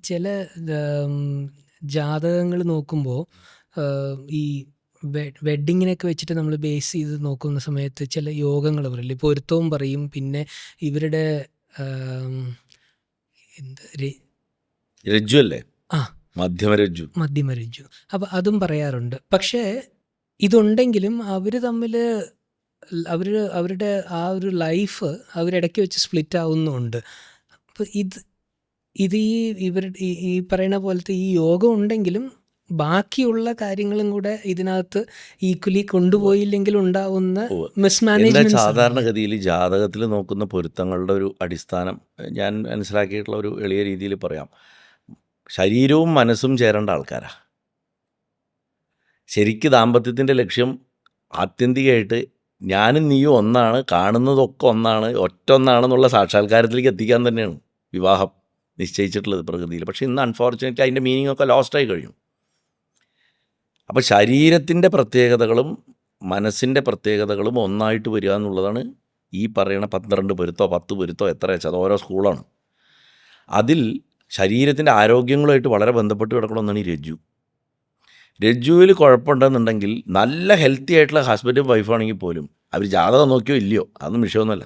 ചില ജാതകങ്ങൾ നോക്കുമ്പോൾ ഈ വെഡ്ഡിങ്ങിനൊക്കെ വെച്ചിട്ട് നമ്മൾ ബേസ് ചെയ്ത് നോക്കുന്ന സമയത്ത് ചില യോഗങ്ങൾ പറയില്ലേ, പൊരുത്തവും പറയും, പിന്നെ ഇവരുടെ രജ്ജു അല്ലേ, ആ മധ്യമരജ്ജു. അപ്പം അതും പറയാറുണ്ട്. പക്ഷേ ഇതുണ്ടെങ്കിലും അവർ തമ്മിൽ അവരുടെ ആ ഒരു ലൈഫ് അവരിടയ്ക്ക് വെച്ച് സ്പ്ലിറ്റ് ആവുന്നുമുണ്ട്. അപ്പോൾ ഇത് ഈ പറയുന്ന പോലത്തെ ഈ യോഗം ഉണ്ടെങ്കിലും ബാക്കിയുള്ള കാര്യങ്ങളും കൂടെ ഇതിനകത്ത് ഈക്വലി കൊണ്ടുപോയില്ലെങ്കിൽ ഉണ്ടാവുന്ന മിസ്മാനേജ്മെന്റ്. സാധാരണഗതിയിൽ ജാതകത്തിൽ നോക്കുന്ന പൊരുത്തങ്ങളുടെ ഒരു അടിസ്ഥാനം ഞാൻ മനസ്സിലാക്കിയിട്ടുള്ള ഒരു എളിയ രീതിയിൽ പറയാം. ശരീരവും മനസ്സും ചേരേണ്ട ആൾക്കാരാ. ശരിക്ക് ദാമ്പത്യത്തിൻ്റെ ലക്ഷ്യം ആത്യന്തികമായിട്ട് ഞാനും നീയും ഒന്നാണ്, കാണുന്നതൊക്കെ ഒന്നാണ്, ഒന്നാണെന്നുള്ള സാക്ഷാത്കാരത്തിലേക്ക് എത്തിക്കാൻ തന്നെയാണ് വിവാഹം നിശ്ചയിച്ചിട്ടുള്ളത് പ്രകൃതിയിൽ. പക്ഷേ ഇന്ന് അൺഫോർച്ചുനേറ്റ്ലി അതിൻ്റെ മീനിങ് ഒക്കെ ലോസ്റ്റായി കഴിഞ്ഞു. അപ്പോൾ ശരീരത്തിൻ്റെ പ്രത്യേകതകളും മനസ്സിൻ്റെ പ്രത്യേകതകളും ഒന്നായിട്ട് വരിക എന്നുള്ളതാണ് ഈ പറയുന്ന 12 പൊരുത്തോ 10 പൊരുത്തോ എത്ര വെച്ചാൽ അത് ഓരോ സ്കൂളാണ്. അതിൽ ശരീരത്തിൻ്റെ ആരോഗ്യങ്ങളുമായിട്ട് വളരെ ബന്ധപ്പെട്ട് കിടക്കുന്ന ഒന്നാണ് ഈ രജ്ജു. രജ്ജുവിൽ കുഴപ്പമുണ്ടെന്നുണ്ടെങ്കിൽ നല്ല ഹെൽത്തി ആയിട്ടുള്ള ഹസ്ബൻഡും വൈഫാണെങ്കിൽ പോലും അവർ ജാതകം നോക്കിയോ ഇല്ലയോ അതൊന്നും വിഷയമൊന്നുമല്ല.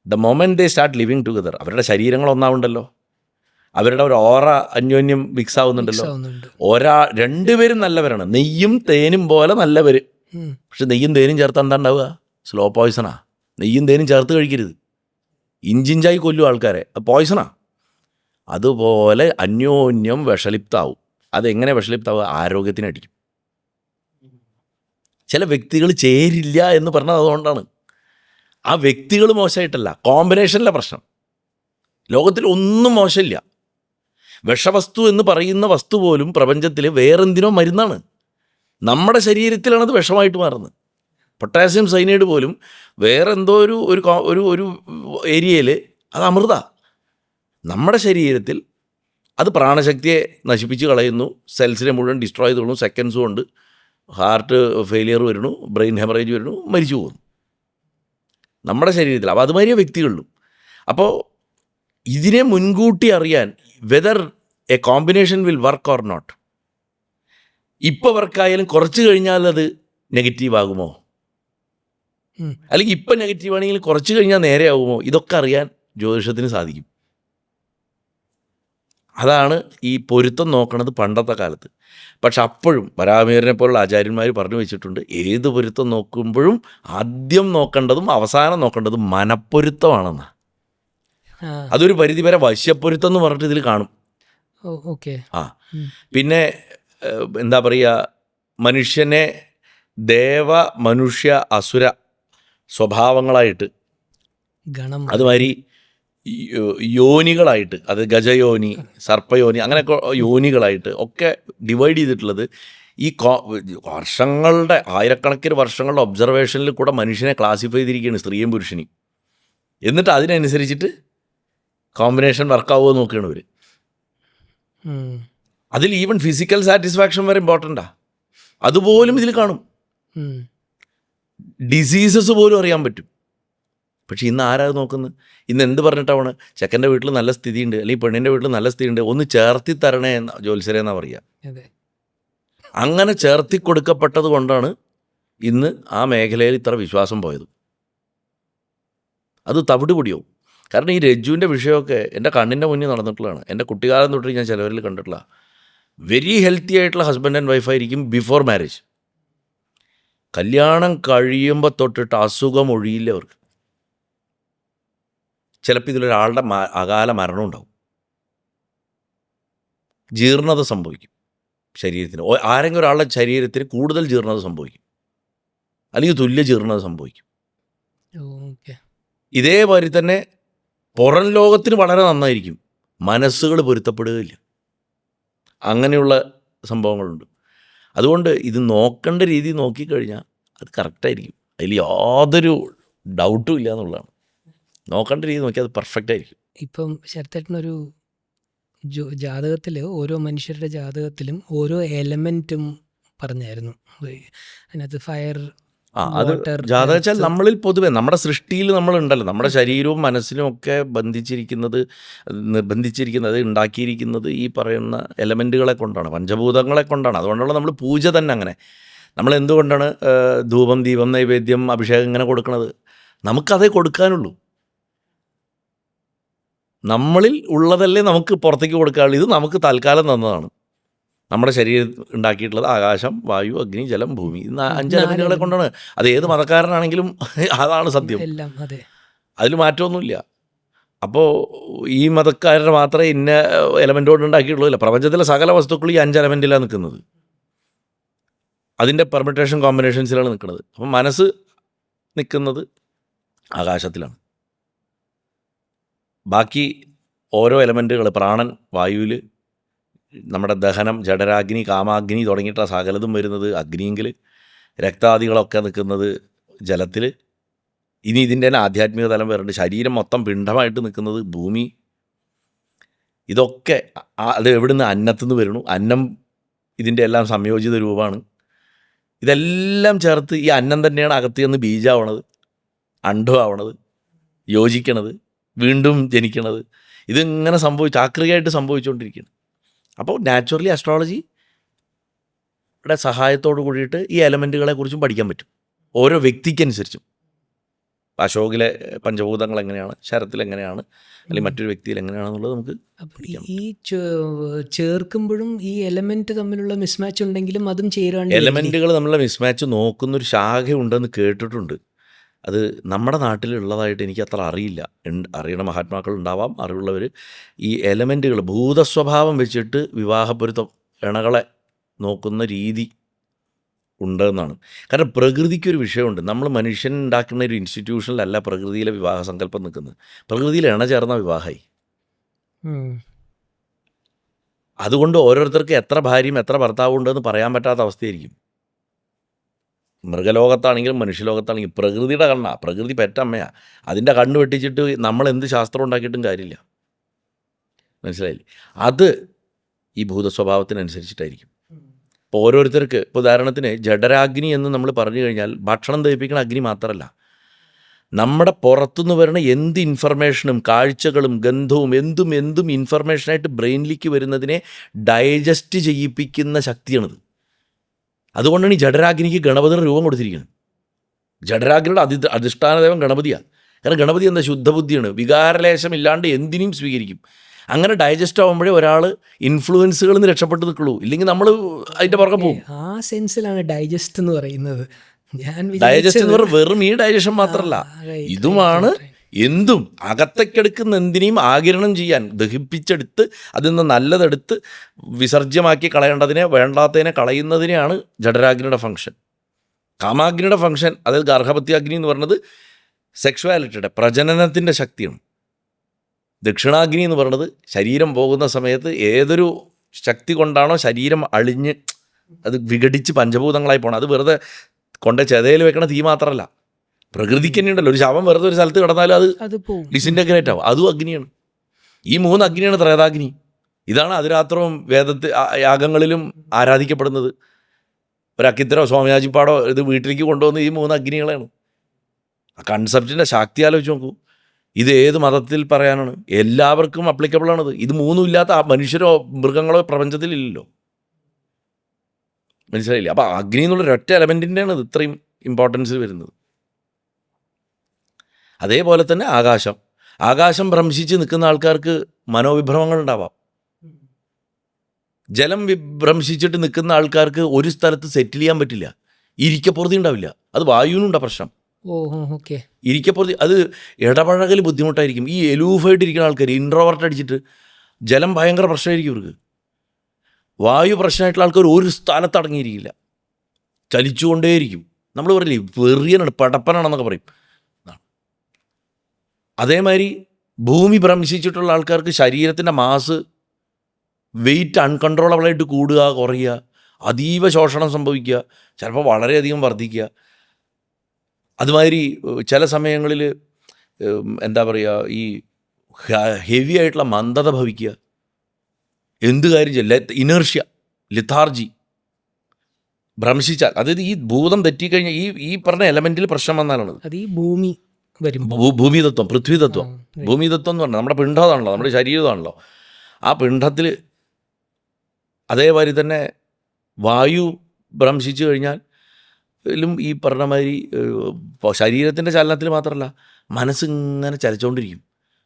The moment they start living together അവരുടെ ശരീരങ്ങൾ ഒന്നാവുണ്ടല്ലോ, അവരുടെ ഒരു ഓറ അന്യോന്യം മിക്സ് ആവുന്നുണ്ടല്ലോ. രണ്ടുപേരും നല്ലവരാണ്, നെയ്യും തേനും പോലെ നല്ലവർ. പക്ഷെ നെയ്യും തേനും ചേർത്ത് എന്താ ഉണ്ടാവുക? സ്ലോ പോയ്സണാ. നെയ്യും തേനും ചേർത്ത് കഴിക്കരുത്, ഇഞ്ചിഞ്ചായി കൊല്ലും ആൾക്കാരെ, പോയ്സണാ. അതുപോലെ അന്യോന്യം വിഷലിപ്താവും. അതെങ്ങനെ വിഷലിപ്താവുക? ആരോഗ്യത്തിനടിക്കും. ചില വ്യക്തികൾ ചേരില്ല എന്ന് പറഞ്ഞത് അതുകൊണ്ടാണ്. ആ വ്യക്തികൾ മോശമായിട്ടല്ല, കോമ്പിനേഷനിലെ പ്രശ്നം. ലോകത്തിൽ ഒന്നും മോശമില്ല. വിഷവസ്തു എന്ന് പറയുന്ന വസ്തു പോലും പ്രപഞ്ചത്തിൽ വേറെന്തിനോ മരുന്നാണ്. നമ്മുടെ ശരീരത്തിലാണത് വിഷമായിട്ട് മാറുന്നത്. പൊട്ടാസ്യം സൈനൈഡ് പോലും വേറെന്തോ ഒരു ഏരിയയിൽ അത് അമൃത. നമ്മുടെ ശരീരത്തിൽ അത് പ്രാണശക്തിയെ നശിപ്പിച്ച് കളയുന്നു, സെൽസിനെ മുഴുവൻ ഡിസ്ട്രോയ് ചെയ്ത് കളയുന്നു. സെക്കൻഡ്സ് കൊണ്ട് ഹാർട്ട് ഫെയിലിയർ വരുന്നു, ബ്രെയിൻ ഹെമറേജ് വരുന്നു, മരിച്ചു പോകുന്നു നമ്മുടെ ശരീരത്തിൽ. അപ്പോൾ അതുമാതിരിയ വ്യക്തികളിലും. അപ്പോൾ ഇതിനെ മുൻകൂട്ടി അറിയാൻ whether a combination will work or not. ഇപ്പോൾ വർക്കായാലും കുറച്ച് കഴിഞ്ഞാൽ അത് നെഗറ്റീവ് ആകുമോ, അല്ലെങ്കിൽ ഇപ്പം നെഗറ്റീവ് ആണെങ്കിൽ കുറച്ച് കഴിഞ്ഞാൽ നേരെ ആകുമോ, ഇതൊക്കെ അറിയാൻ ജ്യോതിഷത്തിന് സാധിക്കും. അതാണ് ഈ പൊരുത്തം നോക്കണത് പണ്ടത്തെ കാലത്ത്. പക്ഷെ അപ്പോഴും വരാഹമിഹിരനെ പോലുള്ള ആചാര്യന്മാർ പറഞ്ഞു വെച്ചിട്ടുണ്ട്, ഏത് പൊരുത്തം നോക്കുമ്പോഴും ആദ്യം നോക്കേണ്ടതും അവസാനം നോക്കേണ്ടതും മനപ്പൊരുത്തമാണെന്ന്. അതൊരു പരിധിവരെ വശ്യപ്പൊരുത്തം എന്ന് പറഞ്ഞിട്ട് ഇതിൽ കാണും. പിന്നെ എന്താ പറയുക, മനുഷ്യനെ ദേവ മനുഷ്യ അസുര സ്വഭാവങ്ങളായിട്ട്, അതുമാതിരി യോനികളായിട്ട്, അത് ഗജയോനി, സർപ്പയോനി, അങ്ങനെയൊക്കെ യോനികളായിട്ട് ഒക്കെ ഡിവൈഡ് ചെയ്തിട്ടുള്ളത് ഈ വർഷങ്ങളുടെ ആയിരക്കണക്കിന് വർഷങ്ങളുടെ ഒബ്സർവേഷനിൽ കൂടെ മനുഷ്യനെ ക്ലാസിഫൈ ചെയ്തിരിക്കുകയാണ്, സ്ത്രീയും പുരുഷനെയും. എന്നിട്ട് അതിനനുസരിച്ചിട്ട് കോമ്പിനേഷൻ വർക്കാവുമോ നോക്കുകയാണ് ഇവർ. അതിൽ ഈവൻ ഫിസിക്കൽ സാറ്റിസ്ഫാക്ഷൻ വരെ ഇമ്പോർട്ടൻ്റാ. അതുപോലും ഇതിൽ കാണും. ഡിസീസസ് പോലും അറിയാൻ പറ്റും. പക്ഷെ ഇന്ന് ആരാ നോക്കുന്നത്? ഇന്ന് എന്ത് പറഞ്ഞിട്ടാണ് ചെക്കൻ്റെ വീട്ടിൽ നല്ല സ്ഥിതിയുണ്ട്, അല്ലെങ്കിൽ പെണ്ണിൻ്റെ വീട്ടിൽ നല്ല സ്ഥിതിയുണ്ട്, ഒന്ന് ചേർത്തി തരണേ ജോത്സ്യരെ എന്നാ പറയുക. അങ്ങനെ ചേർത്തി കൊടുക്കപ്പെട്ടത് കൊണ്ടാണ് ഇന്ന് ആ മേഖലയിൽ ഇത്ര വിശ്വാസം പോയത്. അത് തവിടുപൊടിയാവും. കാരണം ഈ രജ്ജുവിൻ്റെ വിഷയമൊക്കെ എൻ്റെ കണ്ണിൻ്റെ മുന്നിൽ നടന്നിട്ടുള്ളതാണ്. എൻ്റെ കുട്ടിക്കാലം തൊട്ട് ഞാൻ ചിലവരിൽ കണ്ടിട്ടുള്ള വെരി ഹെൽത്തി ആയിട്ടുള്ള ഹസ്ബൻഡ് ആൻഡ് വൈഫായിരിക്കും ബിഫോർ മാരേജ്. കല്യാണം കഴിയുമ്പോൾ തൊട്ടിട്ട് അസുഖം ഒഴിയില്ല അവർക്ക്. ചിലപ്പോൾ ഇതിലൊരാളുടെ അകാല മരണം ഉണ്ടാവും, ജീർണത സംഭവിക്കും ശരീരത്തിന്. ആരെങ്കിലും ഒരാളുടെ ശരീരത്തിന് കൂടുതൽ ജീർണത സംഭവിക്കും, അല്ലെങ്കിൽ തുല്യ ജീർണത സംഭവിക്കും. ഇതേമാതിരി തന്നെ പുറം ലോകത്തിന് വളരെ നന്നായിരിക്കും, മനസ്സുകൾ പൊരുത്തപ്പെടുകയില്ല. അങ്ങനെയുള്ള സംഭവങ്ങളുണ്ട്. അതുകൊണ്ട് ഇത് നോക്കേണ്ട രീതി നോക്കിക്കഴിഞ്ഞാൽ അത് കറക്റ്റായിരിക്കും, അതിൽ യാതൊരു ഡൗട്ടും ഇല്ല എന്നുള്ളതാണ്. നോക്കേണ്ട രീതി നോക്കിയാൽ അത് പെർഫെക്റ്റ് ആയിരിക്കും. ഇപ്പം ശരത്തേട്ടനൊരു ജാതകത്തിൽ ഓരോ മനുഷ്യരുടെ ജാതകത്തിലും ഓരോ എലമെൻറ്റും പറഞ്ഞായിരുന്നു. അതിനകത്ത് ഫയർ അത് വാട്ടർ, ജാതക വെച്ചാൽ എർത്ത്. നമ്മളിൽ പൊതുവെ നമ്മുടെ സൃഷ്ടിയിൽ നമ്മളുണ്ടല്ലോ, നമ്മുടെ ശരീരവും മനസ്സിനും ഒക്കെ നിർബന്ധിച്ചിരിക്കുന്നത് ഉണ്ടാക്കിയിരിക്കുന്നത് ഈ പറയുന്ന എലമെൻറ്റുകളെ കൊണ്ടാണ്, പഞ്ചഭൂതങ്ങളെ കൊണ്ടാണ്. അതുകൊണ്ടുള്ള നമ്മൾ പൂജ തന്നെ അങ്ങനെ. നമ്മൾ എന്തുകൊണ്ടാണ് ധൂപം, ദീപം, നൈവേദ്യം, അഭിഷേകം ഇങ്ങനെ കൊടുക്കുന്നത്? നമുക്കതേ കൊടുക്കാനുള്ളൂ. നമ്മളിൽ ഉള്ളതല്ലേ നമുക്ക് പുറത്തേക്ക് കൊടുക്കാനുള്ളൂ. ഇത് നമുക്ക് തൽക്കാലം തന്നതാണ്. നമ്മുടെ ശരീരം ഉണ്ടാക്കിയിട്ടുള്ളത് ആകാശം, വായു, അഗ്നി, ജലം, ഭൂമി. ഈ 5 എലമെൻറ്റുകളെ കൊണ്ടാണ്. അത് ഏത് മതക്കാരനാണെങ്കിലും അതാണ് സത്യം. എല്ലാം അതെ. അതിൽ മാറ്റമൊന്നുമില്ല. അപ്പോൾ ഈ മതക്കാരുടെ മാത്രമേ ഇന്ന എലമെൻ്റ് കൊണ്ട് ഉണ്ടാക്കിയിട്ടുള്ളൂ. ഇല്ല, പ്രപഞ്ചത്തിലെ സകല വസ്തുക്കളും ഈ 5 എലമെൻറ്റിലാണ് നിൽക്കുന്നത്. അതിൻ്റെ പെർമിറ്റേഷൻ കോമ്പിനേഷൻസിലാണ് നിൽക്കുന്നത്. അപ്പം മനസ്സ് നിൽക്കുന്നത് ആകാശത്തിലാണ്. ബാക്കി ഓരോ എലമെൻറ്റുകൾ, പ്രാണൻ വായുവിൽ, നമ്മുടെ ദഹനം ജഠരാഗ്നി, കാമാഗ്നി തുടങ്ങിയിട്ടുള്ള സകലതും വരുന്നത് അഗ്നിയെങ്കിൽ, രക്താദികളൊക്കെ നിൽക്കുന്നത് ജലത്തിൽ. ഇനി ഇതിൻ്റെ തന്നെ ആധ്യാത്മിക തലം വരുന്നുണ്ട്. ശരീരം മൊത്തം പിണ്ഡമായിട്ട് നിൽക്കുന്നത് ഭൂമി. ഇതൊക്കെ അത് എവിടുന്ന്? അന്നത്തുനിന്ന് വരുന്നു. അന്നം ഇതിൻ്റെ എല്ലാം സംയോജിത രൂപമാണ്. ഇതെല്ലാം ചേർത്ത് ഈ അന്നം തന്നെയാണ് അകത്ത് നിന്ന് ബീജാവണത്, അണ്ഡമാവണത്, യോജിക്കണത്, വീണ്ടും ജനിക്കണത്. ഇതിങ്ങനെ ചാക്രികമായിട്ട് സംഭവിച്ചുകൊണ്ടിരിക്കുകയാണ്. അപ്പോൾ നാച്ചുറലി അസ്ട്രോളജിയുടെ സഹായത്തോട് കൂടിയിട്ട് ഈ എലമെൻറ്റുകളെ കുറിച്ചും പഠിക്കാൻ പറ്റും, ഓരോ വ്യക്തിക്കനുസരിച്ചും. അശോകിലെ പഞ്ചഭൂതങ്ങൾ എങ്ങനെയാണ്, ശരത്തിൽ എങ്ങനെയാണ്, അല്ലെങ്കിൽ മറ്റൊരു വ്യക്തിയിൽ എങ്ങനെയാണെന്നുള്ളത് നമുക്ക് പഠിക്കാം. ഈ ചേർക്കുമ്പോഴും ഈ എലമെന്റ് തമ്മിലുള്ള മിസ്മാച്ച് ഉണ്ടെങ്കിലും അതും ചേരാണ്ട് എലമെൻറ്റുകൾ തമ്മിലുള്ള മിസ്മാച്ച് നോക്കുന്നൊരു ശാഖ ഉണ്ടെന്ന് കേട്ടിട്ടുണ്ട്. അത് നമ്മുടെ നാട്ടിലുള്ളതായിട്ട് എനിക്ക് അത്ര അറിയില്ല. അറിയണ മഹാത്മാക്കൾ ഉണ്ടാവാം, അറിവുള്ളവർ. ഈ എലമെൻറ്റുകൾ ഭൂതസ്വഭാവം വെച്ചിട്ട് വിവാഹപ്പൊരുത്തം ഇണകളെ നോക്കുന്ന രീതി ഉണ്ടെന്നാണ്. കാരണം പ്രകൃതിക്കൊരു വിഷയമുണ്ട്. നമ്മൾ മനുഷ്യൻ ഉണ്ടാക്കുന്ന ഒരു ഇൻസ്റ്റിറ്റ്യൂഷനിലല്ല പ്രകൃതിയിലെ വിവാഹ സങ്കല്പം നിൽക്കുന്നത്. പ്രകൃതിയിൽ ഇണ ചേർന്ന വിവാഹമായി. അതുകൊണ്ട് ഓരോരുത്തർക്ക് എത്ര ഭാര്യയും എത്ര ഭർത്താവും ഉണ്ടെന്ന് പറയാൻ പറ്റാത്ത അവസ്ഥയായിരിക്കും. മൃഗലോകത്താണെങ്കിലും മനുഷ്യലോകത്താണെങ്കിലും പ്രകൃതിയുടെ കണ്ണാണ്, പ്രകൃതി പെറ്റമ്മയാണ്. അതിൻ്റെ കണ്ണ് വെട്ടിച്ചിട്ട് നമ്മൾ എന്ത് ശാസ്ത്രം ഉണ്ടാക്കിയിട്ടും കാര്യമില്ല. മനസ്സിലായില്ലേ? അത് ഈ ഭൂതസ്വഭാവത്തിനനുസരിച്ചിട്ടായിരിക്കും. ഇപ്പോൾ ഓരോരുത്തർക്ക്, ഇപ്പോൾ ഉദാഹരണത്തിന് ജഠരാഗ്നി എന്ന് നമ്മൾ പറഞ്ഞു കഴിഞ്ഞാൽ ഭക്ഷണം ദഹിപ്പിക്കുന്ന അഗ്നി മാത്രമല്ല, നമ്മുടെ പുറത്തുനിന്ന് വരുന്ന എന്ത് ഇൻഫർമേഷനും കാഴ്ചകളും ഗന്ധവും എന്തും ഇൻഫർമേഷനായിട്ട് ബ്രെയിനിലേക്ക് വരുന്നതിനെ ഡൈജസ്റ്റ് ചെയ്യിപ്പിക്കുന്ന ശക്തിയാണിത്. അതുകൊണ്ടാണ് ഈ ജഠരാഗ്നിക്ക് ഗണപതിയുടെ രൂപം കൊടുത്തിരിക്കുന്നത്. ജഠരാഗ്നിയുടെ അധിഷ്ഠാന ദൈവം ഗണപതിയാണ്. കാരണം ഗണപതി എന്താ? ശുദ്ധബുദ്ധിയാണ്. വികാരലേശം ഇല്ലാണ്ട് എന്തിനേയും സ്വീകരിക്കും. അങ്ങനെ ഡൈജസ്റ്റ് ആകുമ്പോഴേ ഒരാൾ ഇൻഫ്ലുവൻസുകളിൽ നിന്ന് രക്ഷപ്പെട്ട് നിൽക്കുള്ളൂ. ഇല്ലെങ്കിൽ നമ്മൾ അതിൻ്റെ പുറകെ പോകും. ആ സെൻസിലാണ് ഡൈജസ്റ്റ് എന്ന് പറയുന്നത്. ഡൈജസ്റ്റ് എന്ന് പറഞ്ഞാൽ വെറും ഈ ഡൈജഷൻ മാത്രമല്ല, ഇതുമാണ് എന്തും അകത്തേക്കെടുക്കുന്ന എന്തിനേയും ആഗിരണം ചെയ്യാൻ, ദഹിപ്പിച്ചെടുത്ത് അതിൽ നിന്ന് നല്ലതെടുത്ത് വിസർജ്യമാക്കി കളയേണ്ടതിനെ, വേണ്ടാത്തതിനെ കളയുന്നതിനെയാണ് ജഠരാഗ്നിയുടെ ഫംഗ്ഷൻ. കാമാഗ്നിയുടെ ഫംഗ്ഷൻ, അതായത് ഗർഭപത്യാഗ്നി എന്ന് പറയുന്നത് സെക്ഷുവാലിറ്റിയുടെ പ്രജനനത്തിൻ്റെ ശക്തിയാണ്. ദക്ഷിണാഗ്നി എന്ന് പറയുന്നത് ശരീരം പോകുന്ന സമയത്ത് ഏതൊരു ശക്തി കൊണ്ടാണോ ശരീരം അളിഞ്ഞ് അത് വിഘടിച്ച് പഞ്ചഭൂതങ്ങളായി പോകണം. അത് വെറുതെ കൊണ്ട് ചെതയിൽ വെക്കണ തീ മാത്രമല്ല, പ്രകൃതിക്ക് തന്നെ ഉണ്ടല്ലോ. ഒരു ശവം വെറുതെ ഒരു സ്ഥലത്ത് കിടന്നാലും അത് ഡിസിൻറ്റഗ്രേറ്റ് ആവും. അതും അഗ്നിയാണ്. ഈ 3 അഗ്നിയാണ് ത്രേതാഗ്നി. ഇതാണ് അതിരാത്രവും യാഗങ്ങളിലും ആരാധിക്കപ്പെടുന്നത്. ഒരു അക്കിത്തരോ സ്വാമിയാജിപ്പാടോ ഇത് വീട്ടിലേക്ക് കൊണ്ടുവന്ന് ഈ 3 അഗ്നികളാണ്. ആ കൺസെപ്റ്റിൻ്റെ ശക്തി ആലോചിച്ച് നോക്കൂ. ഇത് ഏത് മതത്തിൽ പറയാനാണ്? എല്ലാവർക്കും അപ്ലിക്കബിളാണത്. ഇത് 3 ഇല്ലാത്ത മനുഷ്യരോ മൃഗങ്ങളോ പ്രപഞ്ചത്തിലില്ലല്ലോ. മനസ്സിലായില്ലേ? അപ്പോൾ അഗ്നി എന്നുള്ളൊരൊറ്റ എലമെൻറ്റിൻ്റെയാണ് ഇത് ഇത്രയും ഇമ്പോർട്ടൻസ് വരുന്നത്. അതേപോലെ തന്നെ ആകാശം ഭ്രംശിച്ച് നിൽക്കുന്ന ആൾക്കാർക്ക് മനോവിഭ്രമങ്ങൾ ഉണ്ടാവാം. ജലം ഭ്രംശിച്ചിട്ട് നിൽക്കുന്ന ആൾക്കാർക്ക് ഒരു സ്ഥലത്ത് സെറ്റിൽ ചെയ്യാൻ പറ്റില്ല. ഇരിക്കപ്പുറത്തി ഉണ്ടാവില്ല. അത് വായുവിനുണ്ട പ്രശ്നം. ഇരിക്കപ്പുറത്തി അത് ഇടപഴകൽ ബുദ്ധിമുട്ടായിരിക്കും. ഈ എലൂഫായിട്ടിരിക്കുന്ന ആൾക്കാർ, ഇൻട്രോവർട്ട് അടിച്ചിട്ട് ജലം ഭയങ്കര പ്രശ്നമായിരിക്കും ഇവർക്ക്. വായു പ്രശ്നമായിട്ടുള്ള ആൾക്കാർ ഒരു സ്ഥാനത്ത് അടങ്ങിയിരിക്കില്ല, ചലിച്ചുകൊണ്ടേയിരിക്കും. നമ്മൾ പറയില്ലേ വെറിയനാണ്, പടപ്പനാണെന്നൊക്കെ പറയും. അതേമാതിരി ഭൂമി ഭ്രംശിച്ചിട്ടുള്ള ആൾക്കാർക്ക് ശരീരത്തിൻ്റെ മാസ് വെയിറ്റ് അൺകൺട്രോളബിളായിട്ട് കൂടുക, കുറയുക, അതീവ ശോഷണം സംഭവിക്കുക, ചിലപ്പോൾ വളരെയധികം വർദ്ധിക്കുക. അതുമാതിരി ചില സമയങ്ങളിൽ എന്താ പറയുക, ഈ ഹെവി ആയിട്ടുള്ള മന്ദത ഭവിക്കുക, എന്ത് കാര്യം ചെയ്യില്ല, ഇനേർഷ്യ, ലിഥാർജി. ഭ്രംശിച്ചാൽ, അതായത് ഈ ഭൂതം തെറ്റിക്കഴിഞ്ഞാൽ ഈ പറഞ്ഞ എലമെൻറ്റിൽ പ്രശ്നം വന്നാലാണ് അത് ഈ ഭൂമി വരുമ്പോൾ ഭൂമിതത്വം, പൃഥ്വിതത്വം. right. ഭൂമിതത്വം എന്ന് പറഞ്ഞാൽ നമ്മുടെ പിണ്ഡമാണല്ലോ, നമ്മുടെ ശരീരമാണല്ലോ. ആ പിണ്ഡത്തിൽ അതേമാതിരി തന്നെ വായു ഭ്രംശിച്ചു കഴിഞ്ഞാൽ ഈ പറഞ്ഞ മാതിരി ശരീരത്തിൻ്റെ ചലനത്തിൽ മാത്രമല്ല, മനസ്സിങ്ങനെ ചലിച്ചുകൊണ്ടിരിക്കും.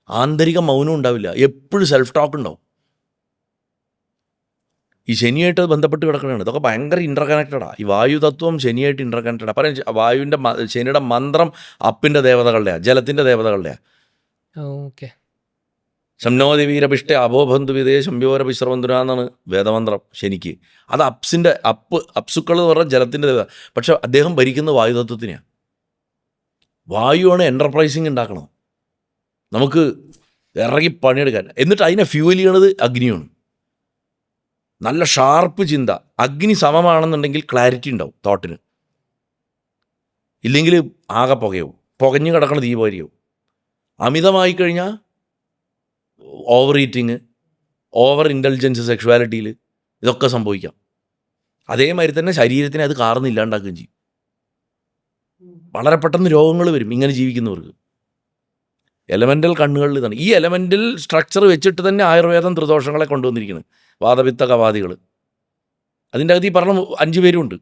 ആന്തരിക മൗനം ഉണ്ടാവില്ല, എപ്പോഴും സെൽഫ് ടോക്ക് ഉണ്ടാവും. ഈ ശനിയായിട്ട് ബന്ധപ്പെട്ട് കിടക്കുകയാണ്. ഇതൊക്കെ ഭയങ്കര ഇൻ്റർ കണക്റ്റഡാണ്. ഈ വായുതത്വം ശനിയായിട്ട് ഇൻ്റർ കണക്റ്റഡാണ്. പറയാം, വായുവിൻ്റെ ശനിയുടെ മന്ത്രം അപ്പിൻ്റെ ദേവതകളുടെയാണ്, ജലത്തിൻ്റെ ദേവതകളുടെയാണ്. ഓക്കെ. ശംനോദിവീരപിഷ്ട അബോബന്ധു വിതേ ശംഭ്യോരപിശ്രവന്തുന എന്നാണ് വേദമന്ത്രം ശനിക്ക്. അത് അപ്സുക്കൾ എന്ന് പറഞ്ഞാൽ ജലത്തിൻ്റെ ദേവത. പക്ഷെ അദ്ദേഹം ഭരിക്കുന്ന വായുതത്വത്തിനെയാണ്. വായുവാണ് എൻ്റർപ്രൈസിങ് ഉണ്ടാക്കണം, നമുക്ക് ഇറങ്ങി പണിയെടുക്കാൻ. എന്നിട്ട് അതിനെ ഫ്യൂവൽ ചെയ്യണത് അഗ്നിയാണ്. നല്ല ഷാർപ്പ് ചിന്ത. അഗ്നി സമമാണെന്നുണ്ടെങ്കിൽ ക്ലാരിറ്റി ഉണ്ടാവും തോട്ടിന്, ഇല്ലെങ്കിൽ ആകെ പുകയാവും, പുകഞ്ഞു കിടക്കണ തീപോരിയാവും. അമിതമായി കഴിഞ്ഞാൽ ഓവർ ഈറ്റിങ്, ഓവർ ഇൻ്റലിജൻസ് സെക്ഷുവാലിറ്റിയിൽ ഇതൊക്കെ സംഭവിക്കാം. അതേമാതിരി തന്നെ ശരീരത്തിനെ അത് കാർന്ന് ഇല്ലാണ്ടാക്കുകയും ചെയ്യും. വളരെ പെട്ടെന്ന് രോഗങ്ങൾ വരും ഇങ്ങനെ ജീവിക്കുന്നവർക്ക്. എലമെൻ്റൽ കണ്ണുകളിൽ ഇതാണ്. ഈ എലമെൻ്റൽ സ്ട്രക്ചർ വെച്ചിട്ട് തന്നെ ആയുർവേദം ത്രിദോഷങ്ങളെ കൊണ്ടുവന്നിരിക്കുന്നത്. വാതപിത്ത കവാദികൾ, അതിൻ്റെ അകത്ത് ഈ പറഞ്ഞ 5 പേരുമുണ്ട്.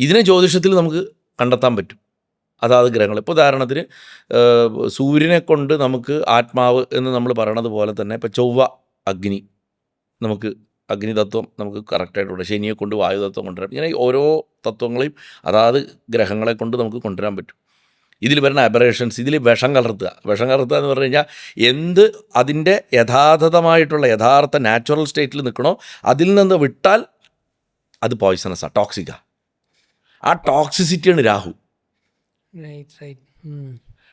ഇതിനെ ജ്യോതിഷത്തിൽ നമുക്ക് കണ്ടെത്താൻ പറ്റും, അതാത് ഗ്രഹങ്ങൾ. ഇപ്പോൾ ഉദാഹരണത്തിന് സൂര്യനെ കൊണ്ട് നമുക്ക് ആത്മാവ് എന്ന് നമ്മൾ പറയണത് പോലെ തന്നെ ഇപ്പോൾ ചൊവ്വ അഗ്നി, നമുക്ക് അഗ്നിതത്വം നമുക്ക് കറക്റ്റായിട്ടുണ്ട്. ശനിയെ കൊണ്ട് വായുതത്വം കൊണ്ടുവരാം. ഇങ്ങനെ ഓരോ തത്വങ്ങളെയും അതാത് ഗ്രഹങ്ങളെ കൊണ്ട് നമുക്ക് കൊണ്ടുവരാൻ പറ്റും. ഇതിൽ വരുന്ന അബറേഷൻസ്, ഇതിൽ വിഷം കലർത്തുക എന്ന് പറഞ്ഞു കഴിഞ്ഞാൽ എന്ത് അതിൻ്റെ യഥാർത്ഥമായിട്ടുള്ള യഥാർത്ഥ നാച്ചുറൽ സ്റ്റേറ്റിൽ നിൽക്കണോ അതിൽ നിന്ന് വിട്ടാൽ അത് പോയ്സണസാണ്, ടോക്സിക്കാണ്. ആ ടോക്സിസിറ്റിയാണ് രാഹു.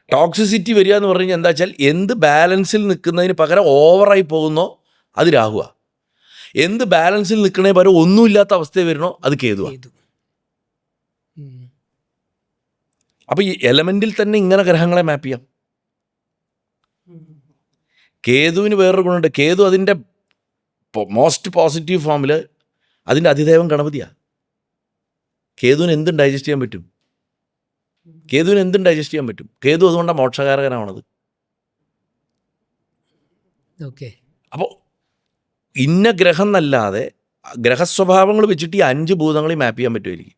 ടോക്സിസിറ്റി വരിക എന്ന് പറഞ്ഞു കഴിഞ്ഞാൽ എന്താ വെച്ചാൽ, എന്ത് ബാലൻസിൽ നിൽക്കുന്നതിന് പകരം ഓവറായി പോകുന്നോ അത് രാഹുവാണ്. എന്ത് ബാലൻസിൽ നിൽക്കണേ പകരം ഒന്നുമില്ലാത്ത അവസ്ഥയിൽ വരുന്നോ അത് കേതുവാണ്. അപ്പോൾ ഈ എലമെൻറ്റിൽ തന്നെ ഇങ്ങനെ ഗ്രഹങ്ങളെ മാപ്പ് ചെയ്യാം. കേതുവിന് വേറൊരു ഗുണമുണ്ട്. കേതു അതിൻ്റെ മോസ്റ്റ് പോസിറ്റീവ് ഫോമിൽ അതിൻ്റെ അതിദേവൻ ഗണപതിയാണ്. കേതുവിന് എന്തും ഡൈജസ്റ്റ് ചെയ്യാൻ പറ്റും. കേതു അതുകൊണ്ടാണ് മോക്ഷകാരകനാണത്. അപ്പോൾ ഇന്ന ഗ്രഹം എന്നല്ലാതെ ഗ്രഹസ്വഭാവങ്ങൾ വെച്ചിട്ട് ഈ 5 ഭൂതങ്ങളെയും മാപ്പ് ചെയ്യാൻ പറ്റുമായിരിക്കും.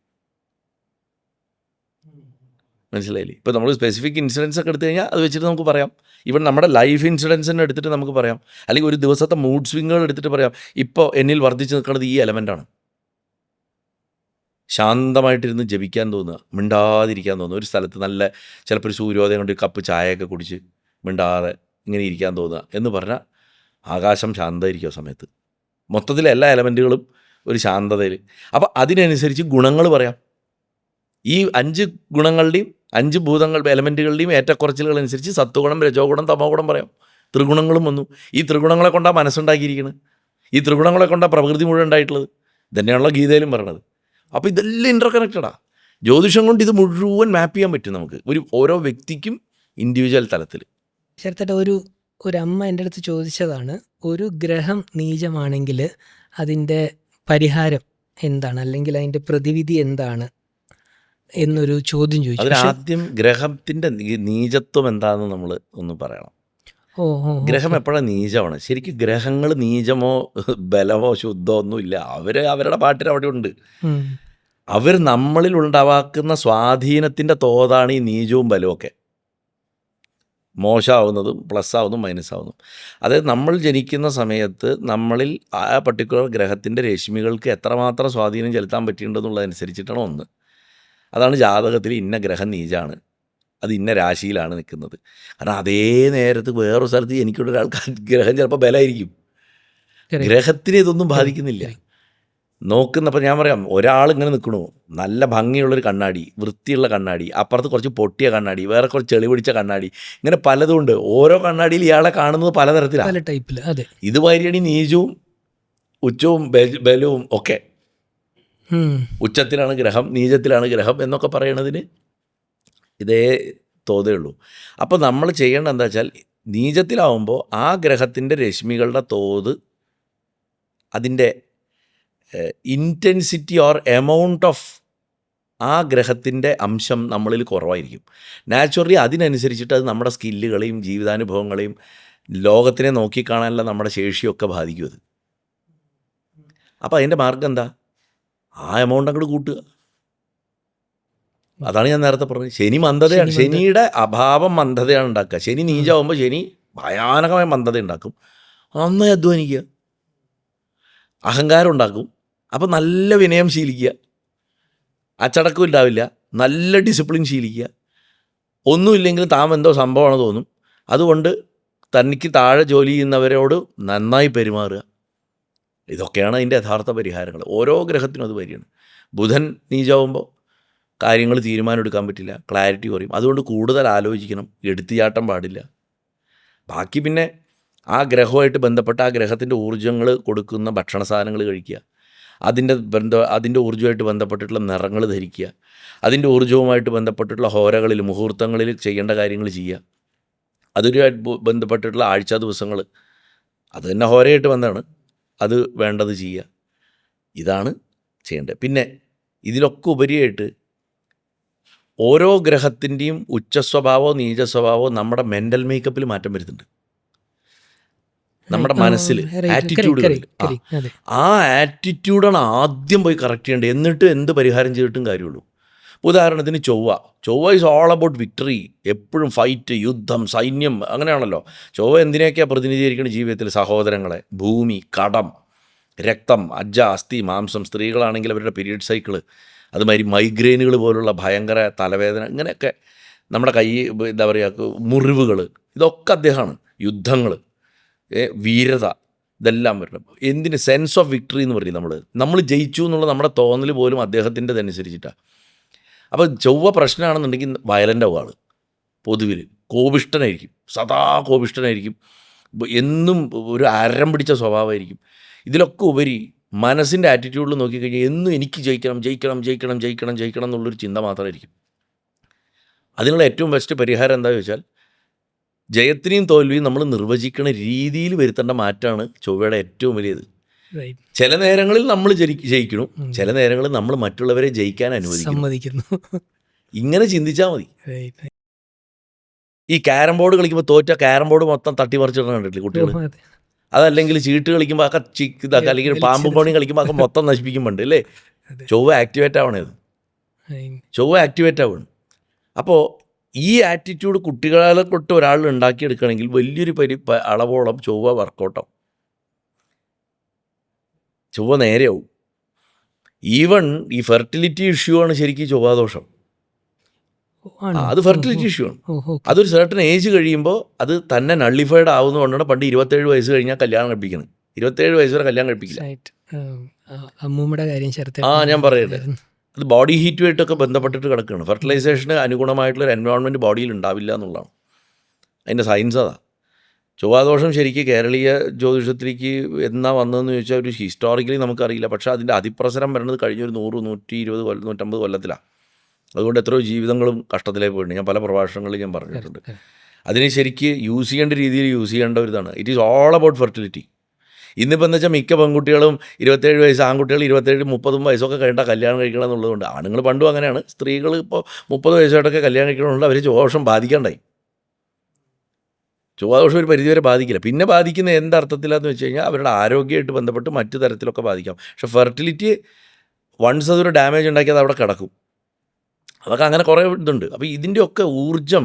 മനസ്സിലായില്ലേ? ഇപ്പോൾ നമ്മൾ സ്പെസിഫിക് ഇൻസിഡൻസ് ഒക്കെ എടുത്തു കഴിഞ്ഞാൽ അത് വെച്ചിട്ട് നമുക്ക് പറയാം. ഈവൻ നമ്മുടെ ലൈഫ് ഇൻസിഡൻസിനെ എടുത്തിട്ട് നമുക്ക് പറയാം, അല്ലെങ്കിൽ ഒരു ദിവസത്തെ മൂഡ് സ്വിങ്ങുകൾ എടുത്തിട്ട് പറയാം. ഇപ്പോൾ എന്നിൽ വർദ്ധിച്ച് നിൽക്കുന്നത് ഈ എലമെൻ്റാണ്. ശാന്തമായിട്ടിരുന്ന് ജപിക്കാൻ തോന്നുക, മിണ്ടാതിരിക്കാൻ തോന്നുക. ഒരു സ്ഥലത്ത് നല്ല ചിലപ്പോൾ ഒരു സൂര്യോദയം കൊണ്ട് കപ്പ് ചായയൊക്കെ കുടിച്ച് മിണ്ടാതെ ഇങ്ങനെ ഇരിക്കാൻ തോന്നുക എന്ന് പറഞ്ഞാൽ ആകാശം ശാന്തമായിരിക്കും ആ സമയത്ത്. മൊത്തത്തിൽ എല്ലാ എലമെൻറ്റുകളും ഒരു ശാന്തതയിൽ. അപ്പോൾ അതിനനുസരിച്ച് ഗുണങ്ങൾ പറയാം. ഈ 5 ഗുണങ്ങളുടെയും 5 ഭൂതങ്ങൾ എലമെൻറ്റുകളുടെയും ഏറ്റക്കുറച്ചിലുകൾ അനുസരിച്ച് സത്വഗുണം, രജോ ഗുണം, തമോ ഗുണം പറയാം. ത്രിഗുണങ്ങളും വന്നു. ഈ ത്രിഗുണങ്ങളെ കൊണ്ടാണ് മനസ്സുണ്ടാക്കിയിരിക്കുന്നത്. ഈ ത്രിഗുണങ്ങളെ കൊണ്ടാണ് പ്രകൃതി മുഴുവൻ ഉണ്ടായിട്ടുള്ളത്. ഇതന്നെയാണല്ലോ ഗീതയിലും പറയണത്. അപ്പോൾ ഇതെല്ലാം ഇൻ്റർ കണക്റ്റഡാണ്. ജ്യോതിഷം കൊണ്ട് ഇത് മുഴുവൻ മാപ്പ് ചെയ്യാൻ പറ്റും നമുക്ക്, ഓരോ വ്യക്തിക്കും ഇൻഡിവിജ്വൽ തലത്തിൽ. ചേർത്തിട്ട് ഒരു അമ്മ എൻ്റെ അടുത്ത് ചോദിച്ചതാണ്, ഒരു ഗ്രഹം നീചമാണെങ്കിൽ അതിൻ്റെ പരിഹാരം എന്താണ്, അല്ലെങ്കിൽ അതിൻ്റെ പ്രതിവിധി എന്താണ് എന്നൊരു ചോദ്യം ചോദിച്ചു. അതിനാദ്യം ഗ്രഹത്തിൻ്റെ നീചത്വം എന്താണെന്ന് നമ്മൾ ഒന്ന് പറയണം. ഗ്രഹം എപ്പോഴാണ് നീചമാണ്? ശരിക്കും ഗ്രഹങ്ങൾ നീചമോ ബലമോ ശുദ്ധമോ ഒന്നുമില്ല. അവരുടെ പാട്ടിൽ അവിടെ ഉണ്ട്. അവർ നമ്മളിൽ ഉണ്ടാക്കുന്ന സ്വാധീനത്തിൻ്റെ തോതാണ് ഈ നീചവും ബലവും ഒക്കെ. മോശമാവുന്നതും പ്ലസ് ആവുന്നതും മൈനസ് ആവുന്നതും. അതായത് നമ്മൾ ജനിക്കുന്ന സമയത്ത് നമ്മളിൽ ആ പർട്ടിക്കുലർ ഗ്രഹത്തിൻ്റെ രശ്മികൾക്ക് എത്രമാത്രം സ്വാധീനം ചെലുത്താൻ പറ്റിയിട്ടുണ്ടെന്നുള്ളതനുസരിച്ചിട്ടാണ് ഒന്ന്. അതാണ് ജാതകത്തിൽ ഇന്ന ഗ്രഹം നീചാണ്, അത് ഇന്ന രാശിയിലാണ് നിൽക്കുന്നത്. കാരണം അതേ നേരത്ത് വേറൊരു സ്ഥലത്ത് എനിക്കുള്ള ഒരാൾക്ക് ഗ്രഹം ചിലപ്പോൾ ബലമായിരിക്കും. ഗ്രഹത്തിന് ഇതൊന്നും ബാധിക്കുന്നില്ല. നോക്കുന്നപ്പോൾ ഞാൻ പറയാം, ഒരാളിങ്ങനെ നിൽക്കണു, നല്ല ഭംഗിയുള്ളൊരു കണ്ണാടി, വൃത്തിയുള്ള കണ്ണാടി, അപ്പുറത്ത് കുറച്ച് പൊട്ടിയ കണ്ണാടി, വേറെ കുറച്ച് ചെളി പിടിച്ച കണ്ണാടി, ഇങ്ങനെ പലതുണ്ട്. ഓരോ കണ്ണാടിയിൽ ഇയാളെ കാണുന്നത് പലതരത്തിലാണ്. ഇതുമാതിരിയാണ് നീചവും ഉച്ചവും ബലവും ഒക്കെ. ഉച്ചത്തിലാണ് ഗ്രഹം, നീചത്തിലാണ് ഗ്രഹം എന്നൊക്കെ പറയണതിന് ഇതേ തോതേ ഉള്ളൂ. അപ്പോൾ നമ്മൾ ചെയ്യേണ്ടത് എന്താ വെച്ചാൽ, നീചത്തിലാവുമ്പോൾ ആ ഗ്രഹത്തിൻ്റെ രശ്മികളുടെ തോത് അതിൻ്റെ ഇൻറ്റൻസിറ്റി ഓർ എമൗണ്ട് ഓഫ് ആ ഗ്രഹത്തിൻ്റെ അംശം നമ്മളിൽ കുറവായിരിക്കും. നാച്ചുറലി അതിനനുസരിച്ചിട്ട് അത് നമ്മുടെ സ്കില്ലുകളെയും ജീവിതാനുഭവങ്ങളെയും ലോകത്തിനെ നോക്കിക്കാണാനുള്ള നമ്മുടെ ശേഷിയൊക്കെ ബാധിക്കും അത്. അപ്പോൾ അതിൻ്റെ മാർഗം എന്താ? ആ എമൗണ്ട് അങ്ങോട്ട് കൂട്ടുക. അതാണ് ഞാൻ നേരത്തെ പറഞ്ഞത്. ശനി മന്ദതയാണ്. ശനിയുടെ അഭാവം മന്ദതയാണ് ഉണ്ടാക്കുക. ശനി നീചമാകുമ്പോൾ ശനി ഭയാനകമായ മന്ദത ഉണ്ടാക്കും. നന്നായി അധ്വാനിക്കുക, അഹങ്കാരം ഉണ്ടാക്കും. അപ്പോൾ നല്ല വിനയം ശീലിക്കുക, അച്ചടക്കം ഉണ്ടാവില്ല, നല്ല ഡിസിപ്ലിൻ ശീലിക്കുക. ഒന്നുമില്ലെങ്കിലും താൻ എന്തോ സംഭവമാണ് തോന്നും. അതുകൊണ്ട് തനിക്ക് താഴെ ജോലി ചെയ്യുന്നവരോട് നന്നായി പെരുമാറുക. ഇതൊക്കെയാണ് അതിൻ്റെ യഥാർത്ഥ പരിഹാരങ്ങൾ. ഓരോ ഗ്രഹത്തിനും അത് വരികയാണ്. ബുധൻ നീചാവുമ്പോൾ കാര്യങ്ങൾ തീരുമാനം എടുക്കാൻ പറ്റില്ല, ക്ലാരിറ്റി കുറയും. അതുകൊണ്ട് കൂടുതൽ ആലോചിക്കണം, എടുത്തുചാട്ടം പാടില്ല. ബാക്കി പിന്നെ ആ ഗ്രഹവുമായിട്ട് ബന്ധപ്പെട്ട ആ ഗ്രഹത്തിൻ്റെ ഊർജ്ജങ്ങൾ കൊടുക്കുന്ന ഭക്ഷണ സാധനങ്ങൾ കഴിക്കുക, അതിൻ്റെ ഊർജ്ജമായിട്ട് ബന്ധപ്പെട്ടിട്ടുള്ള നിറങ്ങൾ ധരിക്കുക, അതിൻ്റെ ഊർജ്ജവുമായിട്ട് ബന്ധപ്പെട്ടിട്ടുള്ള ഹോരകളിൽ മുഹൂർത്തങ്ങളിൽ ചെയ്യേണ്ട കാര്യങ്ങൾ ചെയ്യുക, അതുമായിട്ട് ബന്ധപ്പെട്ടിട്ടുള്ള ആഴ്ച ദിവസങ്ങൾ അത് തന്നെ ഹോരയായിട്ട് ബന്ധമാണ്, അത് വേണ്ടത് ചെയ്യുക. ഇതാണ് ചെയ്യേണ്ടത്. പിന്നെ ഇതിലൊക്കെ ഉപരിയായിട്ട് ഓരോ ഗ്രഹത്തിൻ്റെയും ഉച്ചസ്വഭാവമോ നീചസ്വഭാവമോ നമ്മുടെ മെൻ്റൽ മേക്കപ്പിൽ മാറ്റം വരുന്നുണ്ട്. നമ്മുടെ മനസ്സിൽ ആറ്റിറ്റ്യൂഡുകളിൽ ആ ആറ്റിറ്റ്യൂഡാണ് ആദ്യം പോയി കറക്റ്റ് ചെയ്യേണ്ടത്. എന്നിട്ട് എന്ത് പരിഹാരം ചെയ്തിട്ടും കാര്യമുള്ളൂ. ഉദാഹരണത്തിന് ചൊവ്വ ഈസ് ഓൾ അബൌട്ട് വിക്ടറി. എപ്പോഴും ഫൈറ്റ്, യുദ്ധം, സൈന്യം, അങ്ങനെയാണല്ലോ. ചൊവ്വ എന്തിനൊക്കെയാണ് പ്രതിനിധീകരിക്കുന്നത് ജീവിതത്തിൽ? സഹോദരങ്ങളെ, ഭൂമി, കടം, രക്തം, അസ്ഥി, മാംസം. സ്ത്രീകളാണെങ്കിൽ അവരുടെ പീരിയഡ് സൈക്കിള്, അതുമാതിരി മൈഗ്രെയിനുകൾ പോലുള്ള ഭയങ്കര തലവേദന, ഇങ്ങനെയൊക്കെ നമ്മുടെ കൈ, എന്താ പറയുക, മുറിവുകൾ, ഇതൊക്കെ അദ്ദേഹമാണ്. യുദ്ധങ്ങൾ, വീരത, ഇതെല്ലാം വരണം. എന്തിന്? സെൻസ് ഓഫ് വിക്ടറി എന്ന് പറയും. നമ്മൾ ജയിച്ചു എന്നുള്ള നമ്മുടെ തോന്നൽ പോലും അദ്ദേഹത്തിൻ്റെതനുസരിച്ചിട്ടാണ്. അപ്പോൾ ചൊവ്വ പ്രശ്നമാണെന്നുണ്ടെങ്കിൽ വയലൻ്റ് ആവും ആൾ. പൊതുവിൽ കോപിഷ്ഠനായിരിക്കും, സദാ കോപിഷ്ഠനായിരിക്കും, എന്നും ഒരു അരം പിടിച്ച സ്വഭാവമായിരിക്കും. ഇതിലൊക്കെ ഉപരി മനസ്സിൻ്റെ ആറ്റിറ്റ്യൂഡിൽ നോക്കിക്കഴിഞ്ഞാൽ എന്നും എനിക്ക് ജയിക്കണം എന്നുള്ളൊരു ചിന്ത മാത്രമായിരിക്കും. അതിനുള്ള ഏറ്റവും ബെസ്റ്റ് പരിഹാരം എന്താണെന്ന് വെച്ചാൽ ജയത്തിനെയും തോൽവിയും നമ്മൾ നിർവചിക്കുന്ന രീതിയിൽ വരുത്തേണ്ട മാറ്റമാണ് ചൊവ്വയുടെ ഏറ്റവും വലിയത്. ചില നേരങ്ങളിൽ നമ്മൾ ജയിക്കണം, ചില നേരങ്ങളിൽ നമ്മൾ മറ്റുള്ളവരെ ജയിക്കാൻ അനുവദിക്കുന്നു. ഇങ്ങനെ ചിന്തിച്ചാൽ മതി. ഈ ക്യാരം ബോർഡ് കളിക്കുമ്പോൾ തോറ്റ ക്യാരം ബോർഡ് മൊത്തം തട്ടിമറിച്ചിടണം കണ്ടിട്ടില്ലേ കുട്ടികൾ? അതല്ലെങ്കിൽ ചീട്ട് കളിക്കുമ്പോൾ ഒക്കെ ഇതാക്കുക, അല്ലെങ്കിൽ പാമ്പും കോണിയും കളിക്കുമ്പോൾ ഒക്കെ മൊത്തം നശിപ്പിക്കുമ്പോണ്ട് അല്ലേ? ചൊവ്വ ആക്ടിവേറ്റ് ആവണേ, അത് ചൊവ്വ ആക്ടിവേറ്റ് ആവണം. അപ്പോൾ ഈ ആറ്റിറ്റ്യൂഡ് കുട്ടികളെ തൊട്ട് ഒരാൾ ഉണ്ടാക്കിയെടുക്കുകയാണെങ്കിൽ വലിയൊരു അളവോളം ചൊവ്വ വർക്കൗട്ടാവും, ചൊവ്വ നേരെയാവും. ഈവൺ ഈ ഫെർട്ടിലിറ്റി ഇഷ്യൂ ആണ് ശരിക്കും ചൊവ്വാദോഷം. അത് ഫെർട്ടിലിറ്റി ഇഷ്യൂ ആണ്. അതൊരു സർട്ടൺ ഏജ് കഴിയുമ്പോൾ അത് തന്നെ നള്ളിഫൈഡ് ആവുന്നതുകൊണ്ടാണ് പണ്ട് 27 വയസ്സ് കഴിഞ്ഞാൽ കല്യാണം കഴിപ്പിക്കുന്നത്. 27 വയസ്സ് വരെ കല്യാണം കഴിപ്പിക്കില്ല. ഞാൻ പറയട്ടെ, അത് ബോഡി ഹീറ്റുമായിട്ടൊക്കെ ബന്ധപ്പെട്ടിട്ട് കിടക്കുകയാണ്. ഫെർട്ടിലൈസേഷന് അനുഗുണമായിട്ടുള്ളൊരു എൻവയോൺമെൻറ്റ് ബോഡിയിൽ ഉണ്ടാവില്ല എന്നുള്ളതാണ് അതിൻ്റെ സയൻസ്. അതാണ് ചൊവ്വാദോഷം. ശരിക്കും കേരളീയ ജ്യോതിഷത്തിലേക്ക് എന്നാ വന്നതെന്ന് ചോദിച്ചാൽ ഒരു ഹിസ്റ്റോറിക്കലി നമുക്കറിയില്ല. പക്ഷേ അതിൻ്റെ അതിപ്രസരം വരുന്നത് കഴിഞ്ഞൊരു 100, 120, 150 കൊല്ലത്തിലാണ്. അതുകൊണ്ട് എത്രയോ ജീവിതങ്ങളും കഷ്ടത്തിലേക്ക് പോയിട്ടുണ്ട്. ഞാൻ പല പ്രഭാഷണങ്ങളിൽ ഞാൻ പറഞ്ഞിട്ടുണ്ട്. അതിനെ ശരിക്ക് യൂസ് ചെയ്യേണ്ട രീതിയിൽ യൂസ് ചെയ്യേണ്ട ഒരു ഇതാണ്. It is all about fertility. ഇന്നിപ്പോൾ എന്താ വെച്ചാൽ മിക്ക പെൺകുട്ടികളും 27 വയസ്സ്, ആൺകുട്ടികൾ 27, 30 വയസ്സൊക്കെ കഴിഞ്ഞാൽ കല്യാണം കഴിക്കണം എന്നുള്ളതുകൊണ്ട്. ആണുങ്ങൾ പണ്ടും അങ്ങനെയാണ്. സ്ത്രീകൾ ഇപ്പോൾ 30 വയസ്സായിട്ടൊക്കെ കല്യാണം കഴിക്കണമെന്നുണ്ട്. അവർ ചൊവ്വാദോഷം ബാധിക്കണ്ടായി. ചൊവ്വാദോഷം ഒരു പരിധിവരെ ബാധിക്കില്ല. പിന്നെ ബാധിക്കുന്ന എന്തർത്ഥത്തിലാന്ന് വെച്ച് കഴിഞ്ഞാൽ അവരുടെ ആരോഗ്യമായിട്ട് ബന്ധപ്പെട്ട് മറ്റു തരത്തിലൊക്കെ ബാധിക്കാം. പക്ഷേ ഫെർട്ടിലിറ്റി വൺസ് അതൊരു ഡാമേജ് ഉണ്ടാക്കിയത് അവിടെ കിടക്കും. അതൊക്കെ അങ്ങനെ കുറേ ഇതുണ്ട്. അപ്പോൾ ഇതിൻ്റെയൊക്കെ ഊർജ്ജം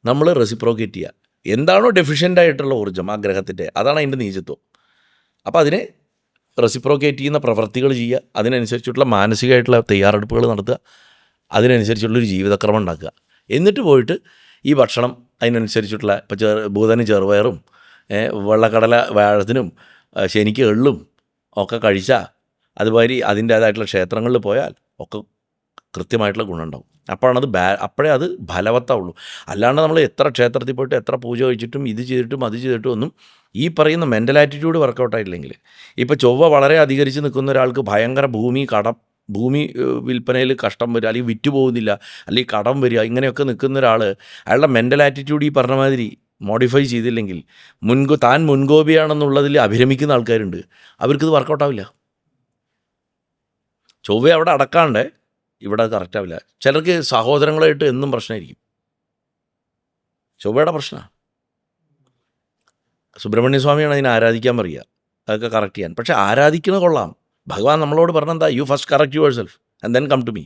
നമ്മൾ റെസിപ്രോക്കേറ്റ് ചെയ്യുക. എന്താണോ ഡെഫിഷ്യൻ്റ് ആയിട്ടുള്ള ഊർജ്ജം ആ ഗ്രഹത്തിൻ്റെ, അതാണ് അതിൻ്റെ നീചത്വം. അപ്പോൾ അതിനെ റെസിപ്രോക്കേറ്റ് ചെയ്യുന്ന പ്രവൃത്തികൾ ചെയ്യുക, അതിനനുസരിച്ചിട്ടുള്ള മാനസികമായിട്ടുള്ള തയ്യാറെടുപ്പുകൾ നടത്തുക, അതിനനുസരിച്ചുള്ളൊരു ജീവിതക്രമം ഉണ്ടാക്കുക. എന്നിട്ട് പോയിട്ട് ഈ ഭക്ഷണം അതിനനുസരിച്ചിട്ടുള്ള ഇപ്പോൾ ബുധന് ചെറുപയറും വെള്ളക്കടല വാഴത്തിനും ശനിക്ക് എള്ളും ഒക്കെ കഴിച്ചാൽ, അതുമാതിരി അതിൻ്റേതായിട്ടുള്ള ക്ഷേത്രങ്ങളിൽ പോയാൽ ഒക്കെ കൃത്യമായിട്ടുള്ള ഗുണമുണ്ടാവും. അപ്പോഴേ അത് ഫലവത്താവുള്ളൂ. അല്ലാണ്ട് നമ്മൾ എത്ര ക്ഷേത്രത്തിൽ പോയിട്ട് എത്ര പൂജ കഴിച്ചിട്ടും ഇത് ചെയ്തിട്ടും അത് ചെയ്തിട്ടും ഒന്നും ഈ പറയുന്ന മെൻ്റൽ ആറ്റിറ്റ്യൂഡ് വർക്കൗട്ടായിട്ടില്ലെങ്കിൽ, ഇപ്പോൾ ചൊവ്വ വളരെ അധികരിച്ച് നിൽക്കുന്ന ഒരാൾക്ക് ഭയങ്കര ഭൂമി വിൽപ്പനയിൽ കഷ്ടം വരിക, അല്ലെങ്കിൽ വിറ്റ് പോകുന്നില്ല, അല്ലെങ്കിൽ കടം വരിക, ഇങ്ങനെയൊക്കെ നിൽക്കുന്ന ഒരാൾ അയാളുടെ മെൻ്റൽ ആറ്റിറ്റ്യൂഡ് ഈ പറഞ്ഞ മാതിരി മോഡിഫൈ ചെയ്തില്ലെങ്കിൽ, താൻ മുൻകോപിയാണെന്നുള്ളതിൽ അഭിരമിക്കുന്ന ആൾക്കാരുണ്ട്. അവർക്കിത് വർക്കൗട്ടാവില്ല. ചൊവ്വ അവിടെ അടക്കാണ്ടേ ഇവിടെ കറക്റ്റ് ആവില്ല. ചിലർക്ക് സഹോദരങ്ങളായിട്ട് എന്നും പ്രശ്നമായിരിക്കും. ചൊവ്വയുടെ പ്രശ്നമാണ്. സുബ്രഹ്മണ്യ സ്വാമിയാണ് അതിനെ ആരാധിക്കാൻ പറയുക, അതൊക്കെ കറക്റ്റ് ചെയ്യാൻ. പക്ഷേ ആരാധിക്കുന്നത് കൊള്ളാം. ഭഗവാൻ നമ്മളോട് പറഞ്ഞെന്താ, you first correct yourself and then come to me,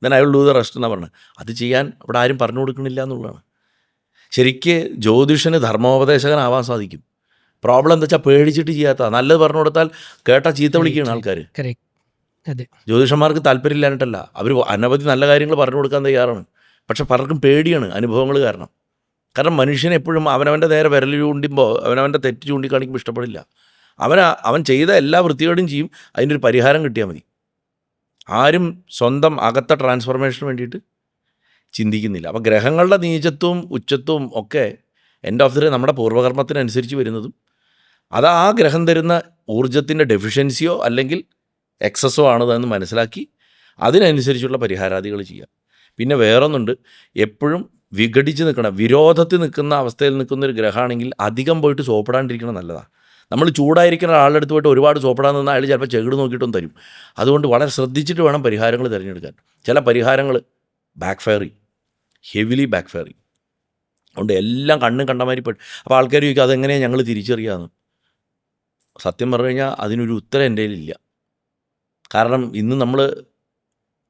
then I will do the rest എന്നാണ് പറഞ്ഞത്. അത് ചെയ്യാൻ ഇവിടെ ആരും പറഞ്ഞു കൊടുക്കണില്ല എന്നുള്ളതാണ്. ശരിക്ക് ജ്യോതിഷന് ധർമ്മോപദേശകനാവാൻ സാധിക്കും. പ്രോബ്ലം എന്താ വെച്ചാൽ പേടിച്ചിട്ട് ചെയ്യാത്ത, നല്ലത് പറഞ്ഞു കൊടുത്താൽ കേട്ടാൽ ചീത്ത വിളിക്കുകയാണ് ആൾക്കാർ. കറക്റ്റ്. അതെ, ജ്യോതിഷന്മാർക്ക് താല്പര്യമില്ലാഞ്ഞിട്ടല്ല, അവർ അനവധി നല്ല കാര്യങ്ങൾ പറഞ്ഞു കൊടുക്കാൻ തയ്യാറാണ്. പക്ഷെ പലർക്കും പേടിയാണ് അനുഭവങ്ങൾ കാരണം. കാരണം മനുഷ്യൻ എപ്പോഴും അവനവൻ്റെ നേരെ വിരൽ ചൂണ്ടുമ്പോൾ അവനവൻ്റെ തെറ്റ് ചൂണ്ടിക്കാണിക്കുമ്പോൾ ഇഷ്ടപ്പെടില്ല. അവൻ ചെയ്ത എല്ലാ വൃത്തികേടും ചെയ്യും, അതിൻ്റെ ഒരു പരിഹാരം കിട്ടിയാൽ മതി. ആരും സ്വന്തം അകത്ത ട്രാൻസ്ഫോർമേഷന് വേണ്ടിയിട്ട് ചിന്തിക്കുന്നില്ല. അപ്പോൾ ഗ്രഹങ്ങളുടെ നീചത്വവും ഉച്ചത്വവും ഒക്കെ എൻഡ് ഓഫ് ദി ഡേ നമ്മുടെ പൂർവ്വകർമ്മത്തിനനുസരിച്ച് വരുന്നതും, അത് ആ ഗ്രഹം തരുന്ന ഊർജ്ജത്തിൻ്റെ ഡെഫിഷ്യൻസിയോ അല്ലെങ്കിൽ എക്സസോ ആണതെന്ന് മനസ്സിലാക്കി അതിനനുസരിച്ചുള്ള പരിഹാരാദികൾ ചെയ്യാം. പിന്നെ വേറൊന്നുണ്ട്, എപ്പോഴും വിഘടിച്ച് നിൽക്കണം, വിരോധത്തിൽ നിൽക്കുന്ന അവസ്ഥയിൽ നിൽക്കുന്ന ഒരു ഗ്രഹമാണെങ്കിൽ അധികം പോയിട്ട് സോപ്പിടാണ്ടിരിക്കണം നല്ലതാണ്. നമ്മൾ ചൂടായിരിക്കുന്ന ആളുടെ അടുത്ത് പോയിട്ട് ഒരുപാട് സോപ്പിടാൻ നിന്നാൽ അയാൾ ചിലപ്പോൾ ചെകിട് നോക്കിയിട്ടും തരും. അതുകൊണ്ട് വളരെ ശ്രദ്ധിച്ചിട്ട് വേണം പരിഹാരങ്ങൾ തിരഞ്ഞെടുക്കാൻ. ചില പരിഹാരങ്ങൾ ബാക്ക് ഫയർ ചെയ്യും, ഹെവിലി ബാക്ക് ഫയർ ചെയ്യും. അതുകൊണ്ട് എല്ലാം കണ്ണും കണ്ടമാതിരി പെട്ട്. അപ്പോൾ ആൾക്കാർ ചോദിക്കും അതെങ്ങനെയാണ് ഞങ്ങൾ തിരിച്ചറിയാമെന്ന്. സത്യം പറഞ്ഞു കഴിഞ്ഞാൽ അതിനൊരു ഉത്തരം എൻ്റെ കയ്യിലില്ല. കാരണം ഇന്ന് നമ്മൾ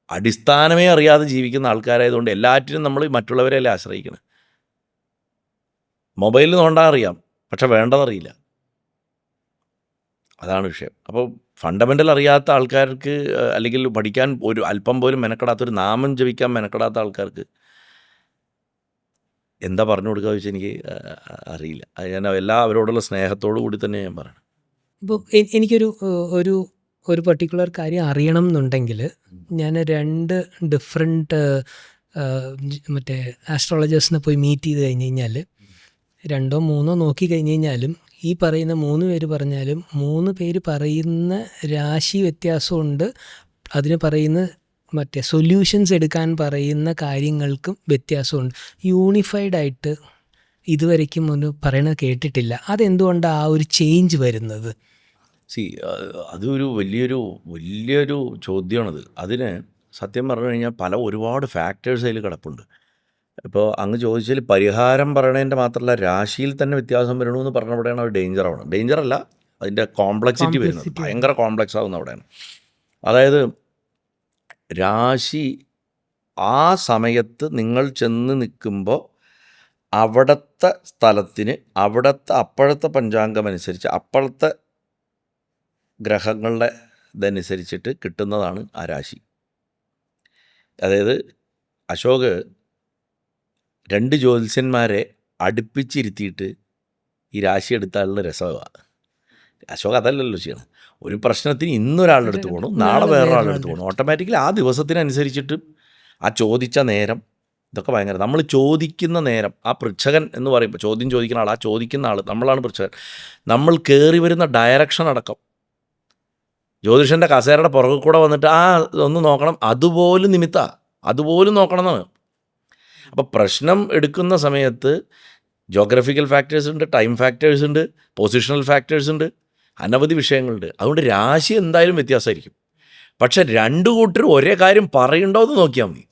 അടിസ്ഥാനമേ അറിയാതെ ജീവിക്കുന്ന ആൾക്കാരായതുകൊണ്ട് എല്ലാറ്റിനും നമ്മൾ മറ്റുള്ളവരെയല്ലേ ആശ്രയിക്കണം. മൊബൈലിൽ നോണ്ടാൻ അറിയാം, പക്ഷെ വേണ്ടതറിയില്ല, അതാണ് വിഷയം. അപ്പോൾ ഫണ്ടമെൻ്റൽ അറിയാത്ത ആൾക്കാർക്ക്, അല്ലെങ്കിൽ പഠിക്കാൻ ഒരു അല്പം പോലും മെനക്കെടാത്തൊരു നാമം ജപിക്കാൻ മെനക്കെടാത്ത ആൾക്കാർക്ക് എന്താ പറഞ്ഞു കൊടുക്കുക വെച്ചാൽ എനിക്ക് അറിയില്ല. അത് ഞാൻ എല്ലാവരോടുള്ള സ്നേഹത്തോടു കൂടി തന്നെ ഞാൻ പറയണം. ഇപ്പോൾ എനിക്കൊരു ഒരു പർട്ടിക്കുലർ കാര്യം അറിയണം എന്നുണ്ടെങ്കിൽ ഞാൻ 2 ഡിഫറെൻറ്റ് മറ്റേ ആസ്ട്രോളജേഴ്സിനെ പോയി മീറ്റ് ചെയ്ത് കഴിഞ്ഞ് കഴിഞ്ഞാൽ 2 or 3 നോക്കി കഴിഞ്ഞ് കഴിഞ്ഞാലും ഈ പറയുന്ന 3 പേര് പറഞ്ഞാലും 3 പേര് പറയുന്ന രാശി വ്യത്യാസമുണ്ട്. അതിന് പറയുന്ന മറ്റേ സൊല്യൂഷൻസ് എടുക്കാൻ പറയുന്ന കാര്യങ്ങൾക്കും വ്യത്യാസമുണ്ട്. യൂണിഫൈഡായിട്ട് ഇതുവരയ്ക്കും ഒന്ന് പറയണത് കേട്ടിട്ടില്ല. അതെന്തുകൊണ്ടാണ് ആ ഒരു ചേഞ്ച് വരുന്നത്? അതൊരു വലിയൊരു ചോദ്യമാണത്. അതിന് സത്യം പറഞ്ഞു കഴിഞ്ഞാൽ ഒരുപാട് ഫാക്ടേഴ്സ് അതിൽ കിടപ്പുണ്ട്. ഇപ്പോൾ അങ്ങ് ചോദിച്ചാൽ പരിഹാരം പറയണതിൻ്റെ മാത്രമല്ല, രാശിയിൽ തന്നെ വ്യത്യാസം വരണമെന്ന് പറഞ്ഞവിടെയാണ് അത് ഡേഞ്ചറാണ്. ഡേഞ്ചറല്ല, അതിൻ്റെ കോംപ്ലക്സിറ്റി വരുന്നത് ഭയങ്കര കോംപ്ലക്സ് ആകുന്ന അവിടെയാണ്. അതായത് രാശി ആ സമയത്ത് നിങ്ങൾ ചെന്ന് നിൽക്കുമ്പോൾ അവിടുത്തെ സ്ഥലത്തിന് അപ്പോഴത്തെ പഞ്ചാംഗം അനുസരിച്ച് അപ്പോഴത്തെ ഗ്രഹങ്ങളുടെ ഇതനുസരിച്ചിട്ട് കിട്ടുന്നതാണ് ആ രാശി. അതായത് അശോക് 2 ജ്യോത്സ്യന്മാരെ അടുപ്പിച്ചിരുത്തിയിട്ട് ഈ രാശി എടുത്താലുള്ള രസമാണ്. അശോക് അതല്ലല്ലോ ചെയ്യണം. ഒരു പ്രശ്നത്തിന് ഇന്നൊരാളുടെ അടുത്ത് പോകണം, നാളെ വേറൊരാളുടെ അടുത്ത് പോകണം. ഓട്ടോമാറ്റിക്കലി ആ ദിവസത്തിനനുസരിച്ചിട്ട് ആ ചോദിച്ച നേരം ഇതൊക്കെ ഭയങ്കര. നമ്മൾ ചോദിക്കുന്ന നേരം, ആ പൃച്ഛകൻ എന്ന് പറയുമ്പോൾ ചോദ്യം ചോദിക്കുന്ന ആൾ, ആ ചോദിക്കുന്ന ആൾ നമ്മളാണ് പൃച്ഛകൻ. നമ്മൾ കയറി വരുന്ന ഡയറക്ഷൻ അടക്കം ജ്യോതിഷൻ്റെ കസേരയുടെ പുറകിൽ കൂടെ വന്നിട്ട് ഒന്ന് നോക്കണം, അതുപോലും നോക്കണം എന്നാണ്. അപ്പോൾ പ്രശ്നം എടുക്കുന്ന സമയത്ത് ജോഗ്രഫിക്കൽ ഫാക്ടേഴ്സ് ഉണ്ട്, ടൈം ഫാക്ടേഴ്സ് ഉണ്ട്, പൊസിഷണൽ ഫാക്ടേഴ്സ് ഉണ്ട്, അനവധി വിഷയങ്ങളുണ്ട്. അതുകൊണ്ട് രാശി എന്തായാലും വ്യത്യാസമായിരിക്കും. പക്ഷെ 2 കൂട്ടരും ഒരേ കാര്യം പറയണ്ടോ എന്ന് നോക്കിയാൽ മതി.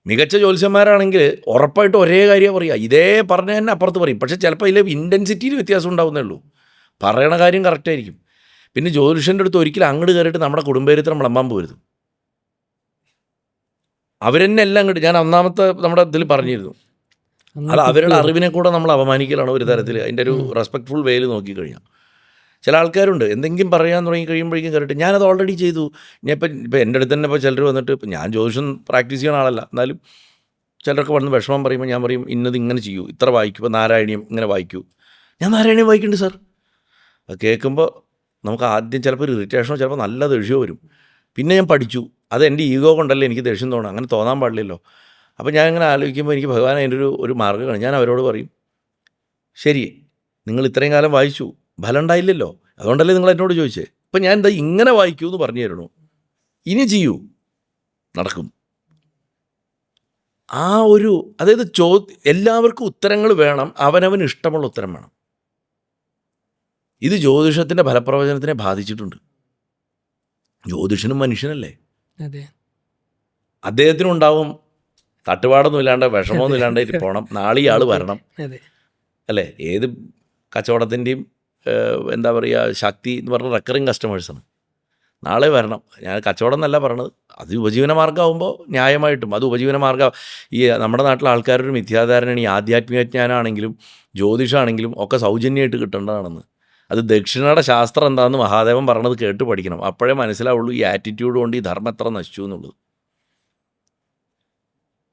മികച്ച ജ്യോത്സ്യന്മാരാണെങ്കിൽ ഉറപ്പായിട്ട് ഒരേ കാര്യം പറയുക, ഇതേ പറഞ്ഞ തന്നെ അപ്പുറത്ത് പറയും. പക്ഷേ ചിലപ്പോൾ അതിൽ ഇൻറ്റൻസിറ്റിയിൽ വ്യത്യാസം ഉണ്ടാവുന്നേ ഉള്ളൂ, പറയണ കാര്യം കറക്റ്റായിരിക്കും. പിന്നെ ജ്യോതിഷൻ്റെ അടുത്ത് ഒരിക്കലും അങ്ങോട്ട് കയറിയിട്ട് നമ്മുടെ കുടുംബചരിത്രം വിളമ്പാൻ പോരുത്. അവരെന്നെ എല്ലാം അങ്ങോട്ട്, ഞാൻ ഒന്നാമത്തെ നമ്മുടെ ഇതിൽ പറഞ്ഞിരുന്നു, അത് അവരുടെ അറിവിനെ കൂടെ നമ്മൾ അപമാനിക്കലാണ് ഒരു തരത്തിൽ. അതിൻ്റെ ഒരു റെസ്പെക്ട്ഫുൾ വേയിൽ നോക്കിക്കഴിഞ്ഞാൽ ചില ആൾക്കാരുണ്ട് എന്തെങ്കിലും പറയാൻ തുടങ്ങി കഴിയുമ്പോഴേക്കും കയറിയിട്ട് ഞാനത് ഓൾറെഡി ചെയ്തു. ഇപ്പം എൻ്റെ അടുത്ത് തന്നെ ഇപ്പോൾ ചിലർ വന്നിട്ട്, ഇപ്പം ഞാൻ ജ്യോതിഷം പ്രാക്ടീസ് ചെയ്യുന്ന ആളല്ല, എന്നാലും ചിലർക്ക് വന്ന് വിഷമം പറയുമ്പോൾ ഞാൻ പറയും ഇന്നത് ഇങ്ങനെ ചെയ്യൂ, ഇത്ര വായിക്കൂ, ഇപ്പോൾ നാരായണീയം ഇങ്ങനെ വായിക്കൂ. ഞാൻ നാരായണീയം വായിക്കുന്നുണ്ട് സാർ. അത് കേൾക്കുമ്പോൾ നമുക്ക് ആദ്യം ചിലപ്പോൾ ഒരു ഇറിറ്റേഷനോ ചിലപ്പോൾ നല്ല ദേഷ്യമോ വരും. പിന്നെ ഞാൻ പഠിച്ചു, അത് എൻ്റെ ഈഗോ കൊണ്ടല്ലേ എനിക്ക് ദേഷ്യം തോന്നുന്നു, അങ്ങനെ തോന്നാൻ പാടില്ലല്ലോ. അപ്പോൾ ഞാൻ ഇങ്ങനെ ആലോചിക്കുമ്പോൾ എനിക്ക് ഭഗവാൻ അതിൻ്റെ ഒരു മാർഗ്ഗമാണ്. ഞാൻ അവരോട് പറയും, ശരി നിങ്ങൾ ഇത്രയും കാലം വായിച്ചു, ഫലം ഉണ്ടായില്ലല്ലോ, അതുകൊണ്ടല്ലേ നിങ്ങൾ എന്നോട് ചോദിച്ചേ. ഇപ്പം ഞാൻ എന്താ ഇങ്ങനെ വായിക്കൂ എന്ന് പറഞ്ഞു തരണു, ഇനി ചെയ്യൂ, നടക്കും. ആ ഒരു, അതായത് എല്ലാവർക്കും ഉത്തരങ്ങൾ വേണം, അവനവന് ഇഷ്ടമുള്ള ഉത്തരം വേണം. ഇത് ജ്യോതിഷത്തിൻ്റെ ഫലപ്രവചനത്തിനെ ബാധിച്ചിട്ടുണ്ട്. ജ്യോതിഷനും മനുഷ്യനല്ലേ, അതെ അദ്ദേഹത്തിനുണ്ടാവും തട്ടുപാടൊന്നും ഇല്ലാണ്ട് വിഷമമൊന്നും ഇല്ലാണ്ട് പോകണം, നാളെ ഇയാൾ വരണം അതെ അല്ലേ. ഏത് കച്ചവടത്തിൻ്റെയും എന്താ പറയുക ശക്തി എന്ന് പറഞ്ഞാൽ റെക്കറിങ് കസ്റ്റമേഴ്സാണ്. നാളെ വരണം. ഞാൻ കച്ചവടം എന്നല്ല പറയണത്, അത് ഉപജീവന മാർഗ്ഗമാകുമ്പോൾ ന്യായമായിട്ടും അത് ഉപജീവന മാർഗ്ഗം. ഈ നമ്മുടെ നാട്ടിലെ ആൾക്കാരുടെ ഒരു മിഥ്യാധാരണയാണ് ഈ ആധ്യാത്മിക ജ്ഞാനമാണെങ്കിലും ജ്യോതിഷമാണെങ്കിലും ഒക്കെ സൗജന്യമായിട്ട് കിട്ടേണ്ടതാണെന്ന്. അത് ദക്ഷിണയുടെ ശാസ്ത്രം എന്താണെന്ന് മഹാദേവൻ പറഞ്ഞത് കേട്ട് പഠിക്കണം. അപ്പോഴേ മനസ്സിലാവുള്ളൂ ഈ ആറ്റിറ്റ്യൂഡ് കൊണ്ട് ഈ ധർമ്മം എത്ര നശിച്ചു എന്നുള്ളത്.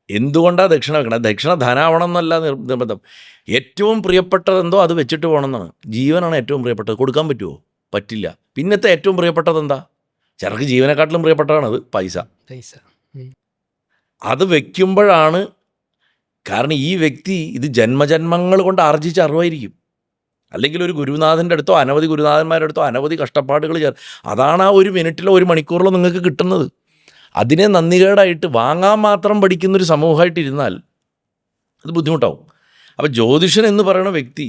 എന്തുകൊണ്ടാണ് ദക്ഷിണ വെക്കണം? ദക്ഷിണ ധനാവണം എന്നല്ല നിർബന്ധം. ഏറ്റവും പ്രിയപ്പെട്ടതെന്തോ അത് വെച്ചിട്ട് പോകണം എന്നാണ്. ജീവനാണ് ഏറ്റവും പ്രിയപ്പെട്ടത്. കൊടുക്കാൻ പറ്റുമോ? പറ്റില്ല. പിന്നത്തെ ഏറ്റവും പ്രിയപ്പെട്ടത് എന്താ? ചിലർക്ക് ജീവനെക്കാട്ടിലും പ്രിയപ്പെട്ടതാണത് പൈസ. അത് വയ്ക്കുമ്പോഴാണ്, കാരണം ഈ വ്യക്തി ഇത് ജന്മജന്മങ്ങൾ കൊണ്ട് ആർജിച്ച അറിവായിരിക്കും. അല്ലെങ്കിൽ ഒരു ഗുരുനാഥൻ്റെ അടുത്തോ അനവധി ഗുരുനാഥന്മാരുടെ അടുത്തോ അനവധി കഷ്ടപ്പാടുകൾ അതാണ് ആ ഒരു മിനിറ്റിലോ ഒരു മണിക്കൂറിലോ നിങ്ങൾക്ക് കിട്ടുന്നത്. അതിനെ നന്ദികേടായിട്ട് വാങ്ങാൻ മാത്രം പഠിക്കുന്നൊരു സമൂഹമായിട്ടിരുന്നാൽ അത് ബുദ്ധിമുട്ടാവും. അപ്പോൾ ജ്യോതിഷൻ എന്ന് പറയുന്ന വ്യക്തി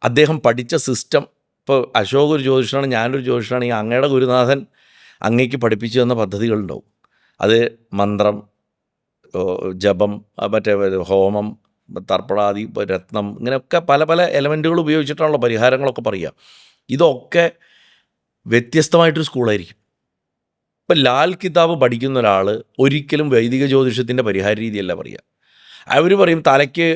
അദ്ദേഹം പഠിച്ച സിസ്റ്റം, ഇപ്പോൾ അശോക് ഒരു ജ്യോതിഷനാണ്, ഞാനൊരു ജ്യോതിഷനാണ്, ഈ അങ്ങയുടെ ഗുരുനാഥൻ അങ്ങേക്ക് പഠിപ്പിച്ചു തന്ന പദ്ധതികളുണ്ടാവും. അത് മന്ത്രം, ജപം, മറ്റേ ഹോമം, തർപ്പണാദി, രത്നം, ഇങ്ങനെയൊക്കെ പല പല എലമെൻറ്റുകൾ ഉപയോഗിച്ചിട്ടാണല്ലോ പരിഹാരങ്ങളൊക്കെ പറയുക. ഇതൊക്കെ വ്യത്യസ്തമായിട്ടൊരു സ്കൂളായിരിക്കും. ഇപ്പം ലാൽ കിതാബ് പഠിക്കുന്ന ഒരാൾ ഒരിക്കലും വൈദിക ജ്യോതിഷത്തിൻ്റെ പരിഹാര രീതിയല്ല പറയുക. അവർ പറയും തലയ്ക്ക്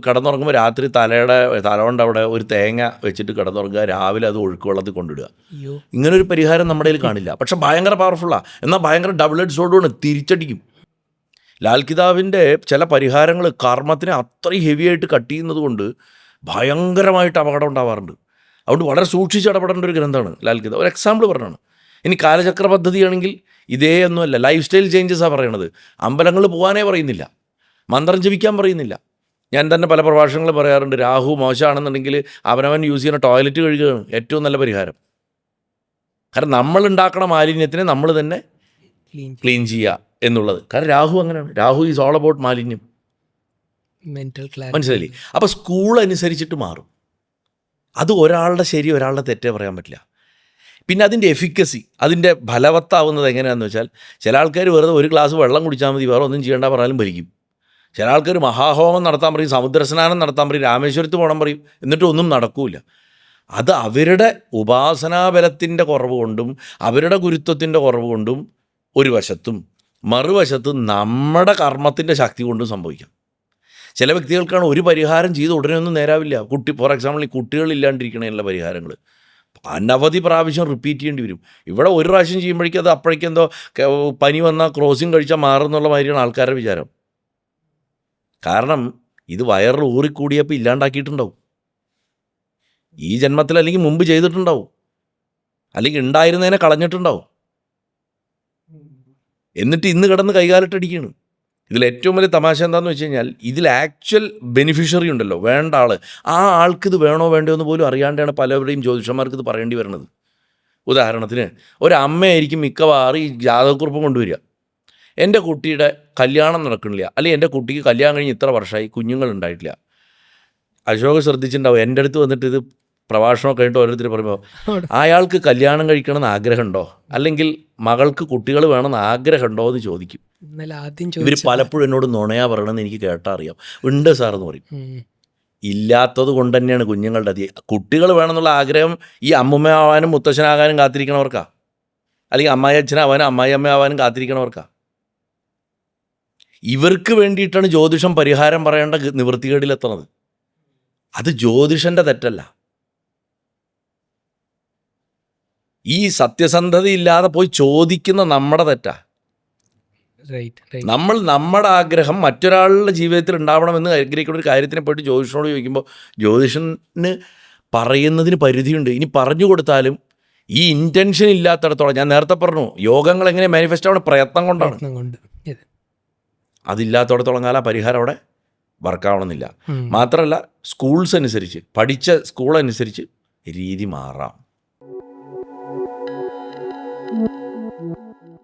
കിടന്നുറങ്ങുമ്പോൾ രാത്രി തലകൊണ്ട് അവിടെ ഒരു തേങ്ങ വെച്ചിട്ട് കിടന്നുറങ്ങുക, രാവിലെ അത് ഒഴുക്ക് വെള്ളത്തിൽ കൊണ്ടിടുക. ഇങ്ങനൊരു പരിഹാരം നമ്മുടെ കയ്യിൽ കാണില്ല. പക്ഷെ ഭയങ്കര പവർഫുള്ളാണ്. എന്നാൽ ഭയങ്കര ഡബിൾ എഡ്ജ് സോർഡാണ്, തിരിച്ചടിക്കും. ലാൽ കിതാബിൻ്റെ ചില പരിഹാരങ്ങൾ കർമ്മത്തിനെ അത്രയും ഹെവിയായിട്ട് കട്ട് ചെയ്യുന്നത് കൊണ്ട് ഭയങ്കരമായിട്ട് അപകടം ഉണ്ടാവാറുണ്ട്. അതുകൊണ്ട് വളരെ സൂക്ഷിച്ച് ഇടപെടേണ്ട ഒരു ഗ്രന്ഥമാണ് ലാൽ കിതാബ്. ഒരു എക്സാമ്പിൾ പറഞ്ഞാണ്. ഇനി കാലചക്ര പദ്ധതിയാണെങ്കിൽ ഇതേ ഒന്നുമല്ല, ലൈഫ് സ്റ്റൈൽ ചേഞ്ചസാണ് പറയണത്. അമ്പലങ്ങളിൽ പോകാനേ പറയുന്നില്ല, മന്ത്രം ജപിക്കാൻ പറയുന്നില്ല. ഞാൻ തന്നെ പല പ്രഭാഷണങ്ങളും പറയാറുണ്ട്, രാഹു മോശമാണെന്നുണ്ടെങ്കിൽ അവനവൻ യൂസ് ചെയ്യുന്ന ടോയ്ലറ്റ് കഴുകുകയാണ് ഏറ്റവും നല്ല പരിഹാരം. കാരണം നമ്മൾ ഉണ്ടാക്കണ മാലിന്യത്തിനെ നമ്മൾ തന്നെ ക്ലീൻ ചെയ്യുക എന്നുള്ളത്. കാരണം രാഹു അങ്ങനെയാണ്. രാഹു ഈസ് ഓൾ അബൌട്ട് മാലിന്യം. മനസ്സിലായില്ലേ? അപ്പോൾ സ്കൂൾ അനുസരിച്ചിട്ട് മാറും. അത് ഒരാളുടെ ശരി ഒരാളുടെ തെറ്റേ പറയാൻ പറ്റില്ല. പിന്നെ അതിൻ്റെ എഫിക്കസി, അതിൻ്റെ ഫലവത്താവുന്നത് എങ്ങനെയാണെന്ന് വെച്ചാൽ, ചില ആൾക്കാർ വെറുതെ ഒരു ഗ്ലാസ് വെള്ളം കുടിച്ചാൽ മതി, വേറെ ഒന്നും ചെയ്യേണ്ട പറഞ്ഞാലും ഭരിക്കും. ചില ആൾക്കാർ മഹാഹോമം നടത്താൻ പറയും, സമുദ്രസ്നാനം നടത്താൻ പറയും, രാമേശ്വരത്ത് പോകണം പറയും, എന്നിട്ടും ഒന്നും നടക്കില്ല. അത് അവരുടെ ഉപാസനാബലത്തിൻ്റെ കുറവ് കൊണ്ടും അവരുടെ ഗുരുത്വത്തിൻ്റെ കുറവ് കൊണ്ടും ഒരു വശത്തും, മറുവശത്തും നമ്മുടെ കർമ്മത്തിൻ്റെ ശക്തി കൊണ്ടും സംഭവിക്കാം. ചില വ്യക്തികൾക്കാണ് ഒരു പരിഹാരം ചെയ്ത് ഉടനെ ഒന്നും നേരാവില്ല. ഫോർ എക്സാമ്പിൾ ഈ കുട്ടികളില്ലാണ്ടിരിക്കണതിനുള്ള പരിഹാരങ്ങൾ അനവധി പ്രാവശ്യം റിപ്പീറ്റ് ചെയ്യേണ്ടി വരും. ഇവിടെ ഒരു പ്രാവശ്യം ചെയ്യുമ്പോഴേക്കും അത് അപ്പോഴേക്കെന്തോ പനി വന്നാൽ ക്രോസിങ് കഴിച്ചാൽ മാറുന്നുള്ള മാതിരിയാണ് ആൾക്കാരുടെ വിചാരം. കാരണം ഇത് വയറിൽ ഊറിക്കൂടിയപ്പോൾ ഇല്ലാണ്ടാക്കിയിട്ടുണ്ടാവും. ഈ ജന്മത്തിൽ അല്ലെങ്കിൽ മുമ്പ് ചെയ്തിട്ടുണ്ടാവും, അല്ലെങ്കിൽ ഉണ്ടായിരുന്നതിനെ കളഞ്ഞിട്ടുണ്ടാവും. എന്നിട്ട് ഇന്ന് കിടന്ന് കൈകാലിട്ടടിക്കുകയാണ്. ഇതിൽ ഏറ്റവും വലിയ തമാശ എന്താണെന്ന് വെച്ച് കഴിഞ്ഞാൽ, ഇതിൽ ആക്ച്വൽ ബെനിഫിഷ്യറി ഉണ്ടല്ലോ, വേണ്ട ആൾ, ആ ആൾക്കിത് വേണോ വേണ്ടോ എന്ന് പോലും അറിയാണ്ടാണ് പലവരുടെയും ജ്യോതിഷന്മാർക്ക് ഇത് പറയേണ്ടി വരുന്നത്. ഉദാഹരണത്തിന് ഒരമ്മയായിരിക്കും മിക്കവാറും ഈ ജാതകക്കുറിപ്പ് കൊണ്ടുവരിക, എൻ്റെ കുട്ടിയുടെ കല്യാണം നടക്കണില്ല, അല്ലെങ്കിൽ എൻ്റെ കുട്ടിക്ക് കല്യാണം കഴിഞ്ഞ് ഇത്ര വർഷമായി കുഞ്ഞുങ്ങളുണ്ടായിട്ടില്ല. അശോക് ശ്രദ്ധിച്ചിട്ടുണ്ടാവും, എൻ്റെ അടുത്ത് വന്നിട്ട് ഇത് പ്രഭാഷണമൊക്കെ കഴിഞ്ഞിട്ട് ഓരോരുത്തർ പറയുമ്പോൾ, അയാൾക്ക് കല്യാണം കഴിക്കണമെന്ന് ആഗ്രഹമുണ്ടോ, അല്ലെങ്കിൽ മകൾക്ക് കുട്ടികൾ വേണമെന്ന് ആഗ്രഹമുണ്ടോ എന്ന് ചോദിക്കും. ഇവർ പലപ്പോഴും എന്നോട് നുണയാ പറയണമെന്ന് എനിക്ക് കേട്ടാൽ അറിയാം. ഉണ്ട് സാർ എന്ന് പറയും. ഇല്ലാത്തത് കൊണ്ട് തന്നെയാണ് കുഞ്ഞുങ്ങളുടെ കുട്ടികൾ വേണമെന്നുള്ള ആഗ്രഹം ഈ അമ്മുമ്മയാവാനും മുത്തശ്ശനാകാനും കാത്തിരിക്കണവർക്കാ, അല്ലെങ്കിൽ അമ്മായി അച്ഛനാവാനും അമ്മായി അമ്മയാവാനും കാത്തിരിക്കണവർക്കാ. ഇവർക്ക് വേണ്ടിയിട്ടാണ് ജ്യോതിഷം പരിഹാരം പറയേണ്ട നിവൃത്തികേടിലെത്തുന്നത്. അത് ജ്യോതിഷൻ്റെ തെറ്റല്ല. ഈ സത്യസന്ധത ഇല്ലാതെ പോയി ചോദിക്കുന്ന നമ്മുടെ തെറ്റാ. നമ്മൾ നമ്മുടെ ആഗ്രഹം മറ്റൊരാളുടെ ജീവിതത്തിൽ ഉണ്ടാവണമെന്ന് ആഗ്രഹിക്കുന്ന ഒരു കാര്യത്തിനെ പോയിട്ട് ജ്യോതിഷനോട് ചോദിക്കുമ്പോൾ ജ്യോതിഷന് പറയുന്നതിന് പരിധിയുണ്ട്. ഇനി പറഞ്ഞു കൊടുത്താലും ഈ ഇൻറ്റൻഷൻ ഇല്ലാത്തടത്തോളം, ഞാൻ നേരത്തെ പറഞ്ഞു യോഗങ്ങൾ എങ്ങനെ മാനിഫെസ്റ്റ് ആവണം, പ്രയത്നം കൊണ്ടാണ്. അതില്ലാത്തടത്തോളം കാലം ആ പരിഹാരം അവിടെ വർക്കാവണമെന്നില്ല. മാത്രമല്ല സ്കൂൾസ് അനുസരിച്ച്, പഠിച്ച സ്കൂൾ അനുസരിച്ച് രീതി മാറാം.